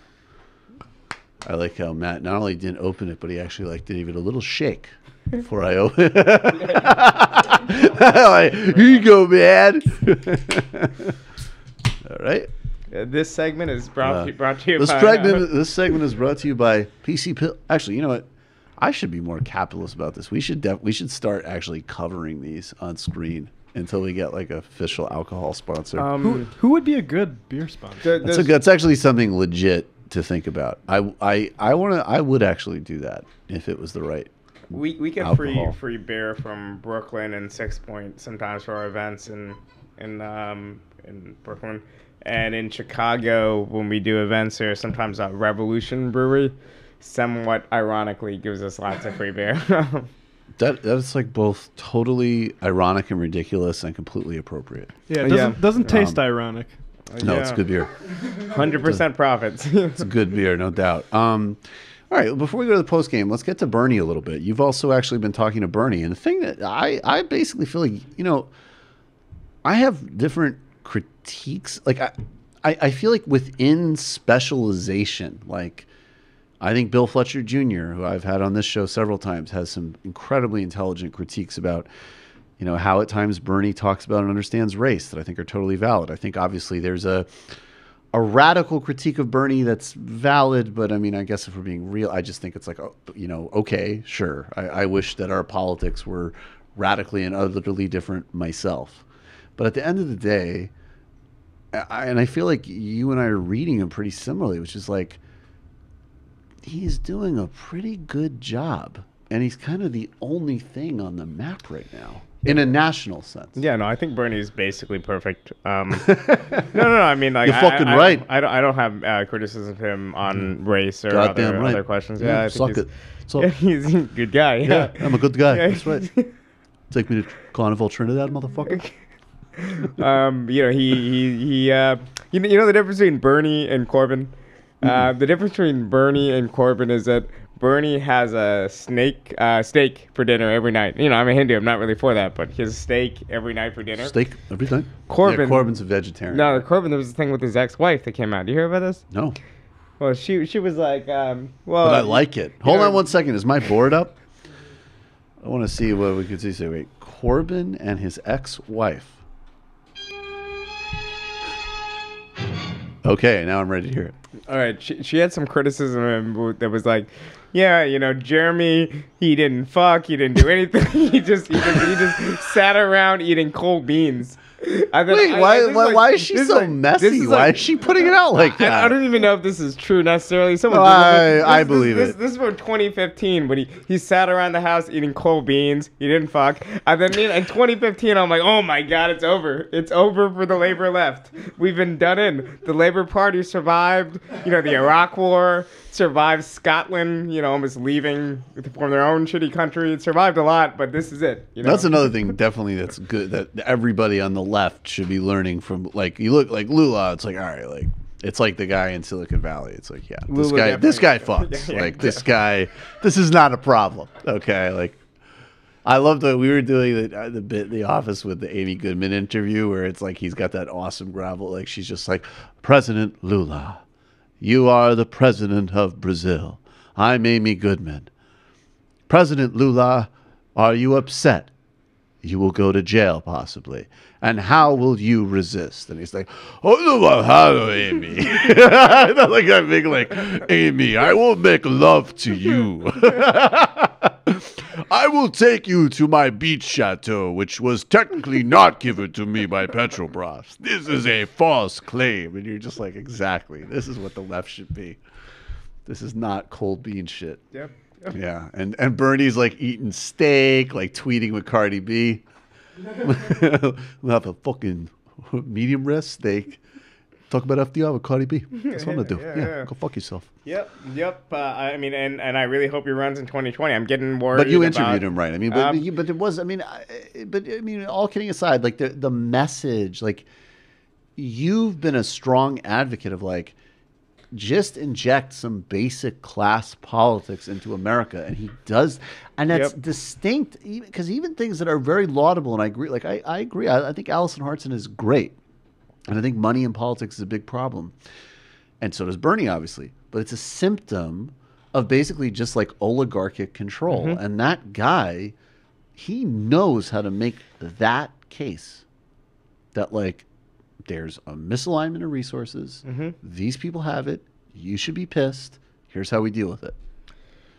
I like how Matt not only didn't open it, but he actually did even a little shake before I open it. Like, here you go, man. All right. This segment is brought to you by... This segment is brought to you by PC Pill. Actually, you know what? I should be more capitalist about this. We should start actually covering these on screen until we get like an official alcohol sponsor. Who would be a good beer sponsor? That's actually something legit to think about. I would actually do that if it was the right. We get alcohol. free beer from Brooklyn and 6 Point sometimes for our events in Brooklyn. And in Chicago, when we do events here, sometimes Revolution Brewery, somewhat ironically, gives us lots of free beer. That's like both totally ironic and ridiculous and completely appropriate. Yeah, it doesn't taste ironic. No, it's good beer. 100% profits. It's a good beer, no doubt. All right, well, before we go to the post game, let's get to Bernie a little bit. You've also actually been talking to Bernie, and the thing that I basically feel like, I have different critiques. Like I feel like within specialization, like I think Bill Fletcher Jr., who I've had on this show several times, has some incredibly intelligent critiques about, how at times Bernie talks about and understands race that I think are totally valid. I think obviously there's a radical critique of Bernie that's valid, but I mean, I guess if we're being real, I just think it's like, okay, sure. I wish that our politics were radically and utterly different myself. But at the end of the day, I feel like you and I are reading him pretty similarly, which is like, he's doing a pretty good job. And he's kind of the only thing on the map right now, in a national sense. Yeah, no, I think Bernie's basically perfect. No, I mean, like, you're fucking right. I don't have criticism of him on race or other questions. Yeah, I think suck it. He's a good guy. Yeah, I'm a good guy. That's right. Take me to Carnival Trinidad, motherfucker. The difference between Bernie and Corbyn. The difference between Bernie and Corbyn is that Bernie has a steak for dinner every night. I'm a Hindu. I'm not really for that, but he has a steak every night for dinner. Steak every night? Corbyn's a vegetarian. No, Corbyn, there was a thing with his ex-wife that came out. Do you hear about this? No. Well, she was like, but I like it. Hold on one second. Is my board up? I want to see what we could see. Say, wait, Corbyn and his ex-wife. Okay, now I'm ready to hear it. All right, she had some criticism of him that was like, yeah, Jeremy, he didn't fuck, he didn't do anything. he just sat around eating cold beans. Wait, why is she so messy? Why is she putting it out like that? I don't even know if this is true necessarily. I believe it. This is from 2015 when he sat around the house eating cold beans. He didn't fuck. And then in 2015, I'm like, oh my God, it's over. It's over for the Labour left. We've been done in. The Labour Party survived, the Iraq War, survived Scotland, almost leaving to form their own shitty country. It survived a lot, but this is it. That's another thing definitely that's good that everybody on the left should be learning from. Like, you look like Lula, it's like, all right, like it's like the guy in Silicon Valley. It's like, yeah, this guy fucks. Yeah, like this guy, this is not a problem. Okay, like I love that we were doing the bit in The Office with the Amy Goodman interview where it's like he's got that awesome gravel, like she's just like, President Lula, you are the president of Brazil. I'm Amy Goodman. President Lula, are you upset? You will go to jail possibly. And how will you resist? And he's like, oh, no, how, Amy? Not like I'm being like, Amy, I will make love to you. I will take you to my beach chateau, which was technically not given to me by Petrobras. This is a false claim. And you're just like, exactly. This is what the left should be. This is not cold bean shit. Yep. Yeah. And Bernie's like eating steak, like tweeting with Cardi B. We'll have a fucking medium rare steak. Talk about FDR with Cardi B. That's what I'm going to do. Yeah, go fuck yourself. Yep. I mean, and I really hope he runs in 2020. I'm getting worried. But you interviewed him, right? I mean, but it was. I mean, all kidding aside, like the message, like you've been a strong advocate of like just inject some basic class politics into America, and he does, and that's distinct. Because even things that are very laudable, and I agree. Like I agree. I think Alison Hartson is great. And I think money in politics is a big problem. And so does Bernie, obviously. But it's a symptom of basically just like oligarchic control. And that guy, he knows how to make that case that like there's a misalignment of resources. These people have it. You should be pissed. Here's how we deal with it.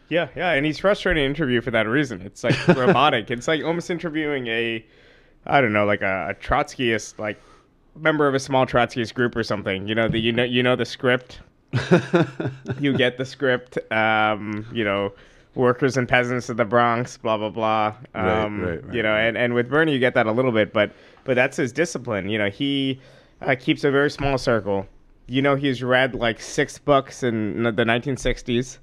Yeah. And he's frustrating to interview for that reason. It's like robotic. It's like almost interviewing I don't know, like a Trotskyist, like, member of a small Trotskyist group or something. You know the script. You get the script. Workers and peasants of the Bronx, blah blah blah. Right. You know, and with Bernie you get that a little bit, but that's his discipline. You know, he keeps a very small circle. You know, he's read like 6 books in the 1960s.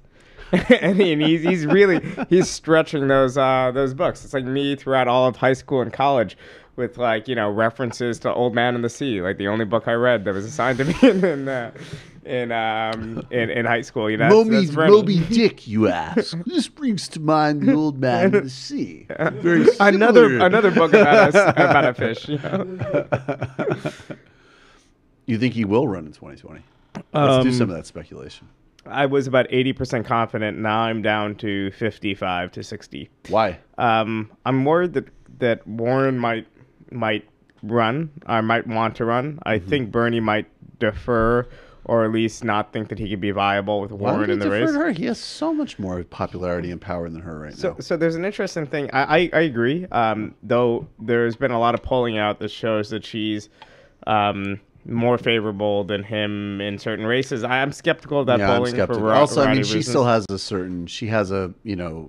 and he's stretching those books. It's like me throughout all of high school and college, with like references to Old Man and the Sea, like the only book I read that was assigned to me in high school. You know, that's Moby Dick, you ask. This brings to mind the Old Man and the Sea. Very another book about a fish. You know? You think he will run in 2020? Let's do some of that speculation. I was about 80% confident. Now I'm down to 55 to 60. Why? I'm worried that Warren might run. I might want to run. I think Bernie might defer, or at least not think that he could be viable with Warren in the race. To her? He has so much more popularity and power than her right now. So there's an interesting thing. I agree. Though there's been a lot of polling out that shows that she's more favorable than him in certain races. I'm skeptical of that polling. I'm skeptical. Also, I mean, she still has a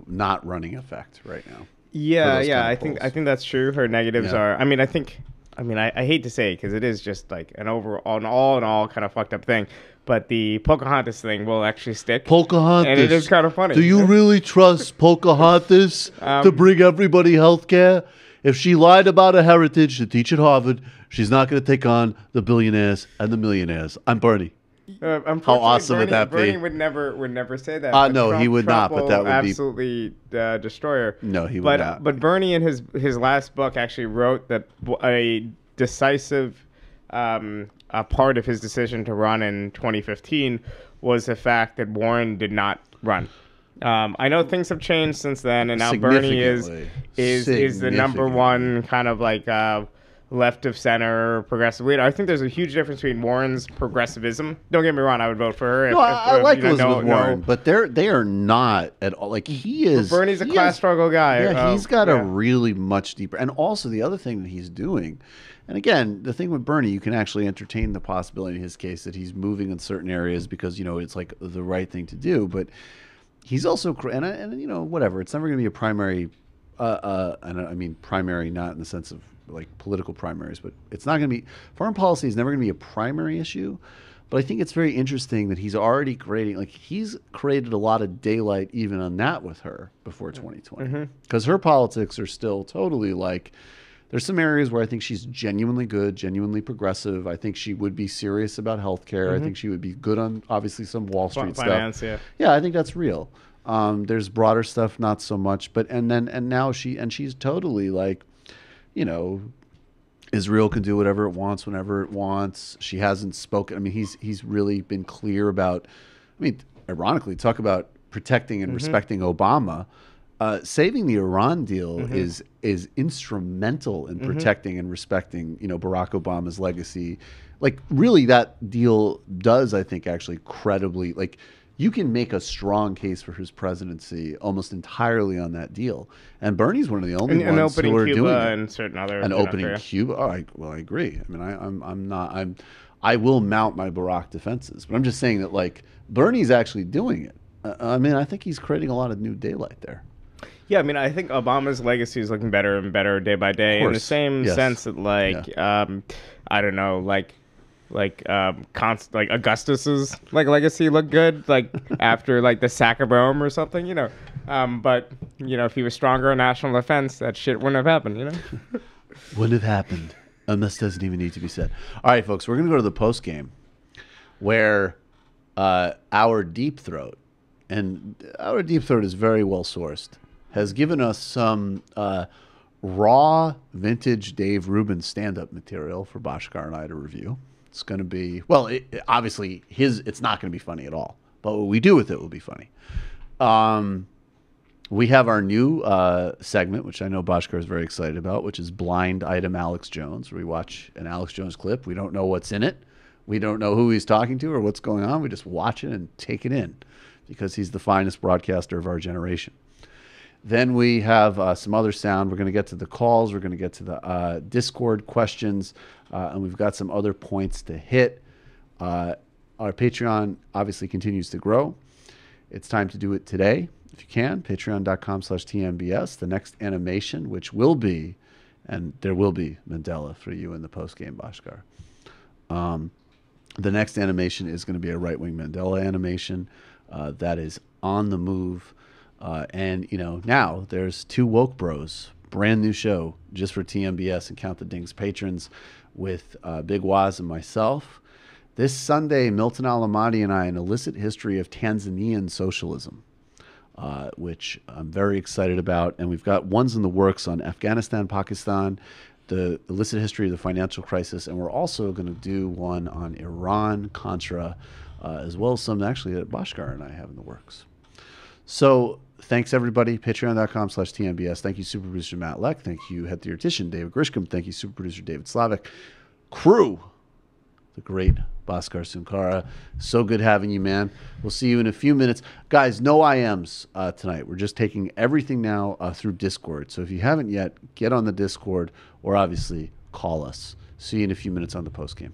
not running effect right now. Yeah. I think that's true. Her negatives are. I hate to say it because it is just like an all kind of fucked up thing. But the Pocahontas thing will actually stick. Pocahontas. And it is kind of funny. Do you really trust Pocahontas to bring everybody health care? If she lied about her heritage to teach at Harvard, she's not going to take on the billionaires and the millionaires. I'm Bernie. How awesome would that be? Bernie would never say that. No, he would not. But that would absolutely destroy her. No, he would not. But Bernie, in his last book, actually wrote that a decisive part of his decision to run in 2015 was the fact that Warren did not run. I know things have changed since then, and now Bernie is the number one kind of like left of center progressive leader. I think there's a huge difference between Warren's progressivism. Don't get me wrong, I would vote for her. I like Elizabeth Warren, but they are not at all. Like he is. But Bernie's a class struggle guy. Yeah, he's got a really much deeper. And also the other thing that he's doing. And again, the thing with Bernie, you can actually entertain the possibility in his case that he's moving in certain areas because it's like the right thing to do, but. He's also, and whatever. It's never going to be a primary, and I mean primary not in the sense of like political primaries, but it's not going to be, foreign policy is never going to be a primary issue. But I think it's very interesting that he's already he's created a lot of daylight even on that with her before 2020. Because her politics are still totally like, there's some areas where I think she's genuinely good, genuinely progressive. I think she would be serious about healthcare. I think she would be good on obviously some Wall Street stuff. Yeah, I think that's real. There's broader stuff, not so much. But and now she's totally like, Israel can do whatever it wants whenever it wants. She hasn't spoken. I mean, he's really been clear about. I mean, ironically, talk about protecting and respecting Obama. Saving the Iran deal is instrumental in protecting and respecting, Barack Obama's legacy. Like, really, that deal does, I think, actually credibly, like, you can make a strong case for his presidency almost entirely on that deal. And Bernie's one of the only ones who are doing it. And certain other And opening Cuba. Oh, I agree. I mean, I will mount my Barack defenses, but I'm just saying that like Bernie's actually doing it. I mean, I think he's creating a lot of new daylight there. Yeah, I mean, I think Obama's legacy is looking better and better day by day, in the same sense that, like, I don't know, like Augustus's like legacy looked good, like after like the sack of Rome or something, you know. But you know, if he was stronger in national defense, that shit wouldn't have happened, you know. Wouldn't have happened, and this doesn't even need to be said. All right, folks, we're gonna go to the post game, where our Deep Throat, and our Deep Throat is very well sourced, has given us some raw vintage Dave Rubin stand-up material for Bhaskar and I to review. It's going to be, well, obviously it's not going to be funny at all, but what we do with it will be funny. We have our new segment, which I know Bhaskar is very excited about, which is Blind Item Alex Jones, where we watch an Alex Jones clip. We don't know what's in it. We don't know who he's talking to or what's going on. We just watch it and take it in because he's the finest broadcaster of our generation. Then we have some other sound. We're going to get to the calls. We're going to get to the Discord questions. And we've got some other points to hit. Our Patreon obviously continues to grow. It's time to do it today, if you can. Patreon.com/TMBS. The next animation, which will be, and there will be Mandela for you in the post-game, Bhaskar. The next animation is going to be a right-wing Mandela animation that is on the move. And, you know, now there's two Woke Bros, brand new show just for TMBS and Count the Dings patrons with Big Waz and myself. This Sunday, Milton Alamati and I, an illicit history of Tanzanian socialism, which I'm very excited about. And we've got ones in the works on Afghanistan, Pakistan, the illicit history of the financial crisis. And we're also going to do one on Iran, Contra, as well as some actually that Bhaskar and I have in the works. So thanks, everybody. Patreon.com/TMBS. Thank you, super producer Matt Leck. Thank you, head theoretician David Grisham. Thank you, super producer David Slavic. Crew, the great Bhaskar Sunkara. So good having you, man. We'll see you in a few minutes. Guys, no IMs tonight. We're just taking everything now through Discord. So if you haven't yet, get on the Discord or obviously call us. See you in a few minutes on the postgame.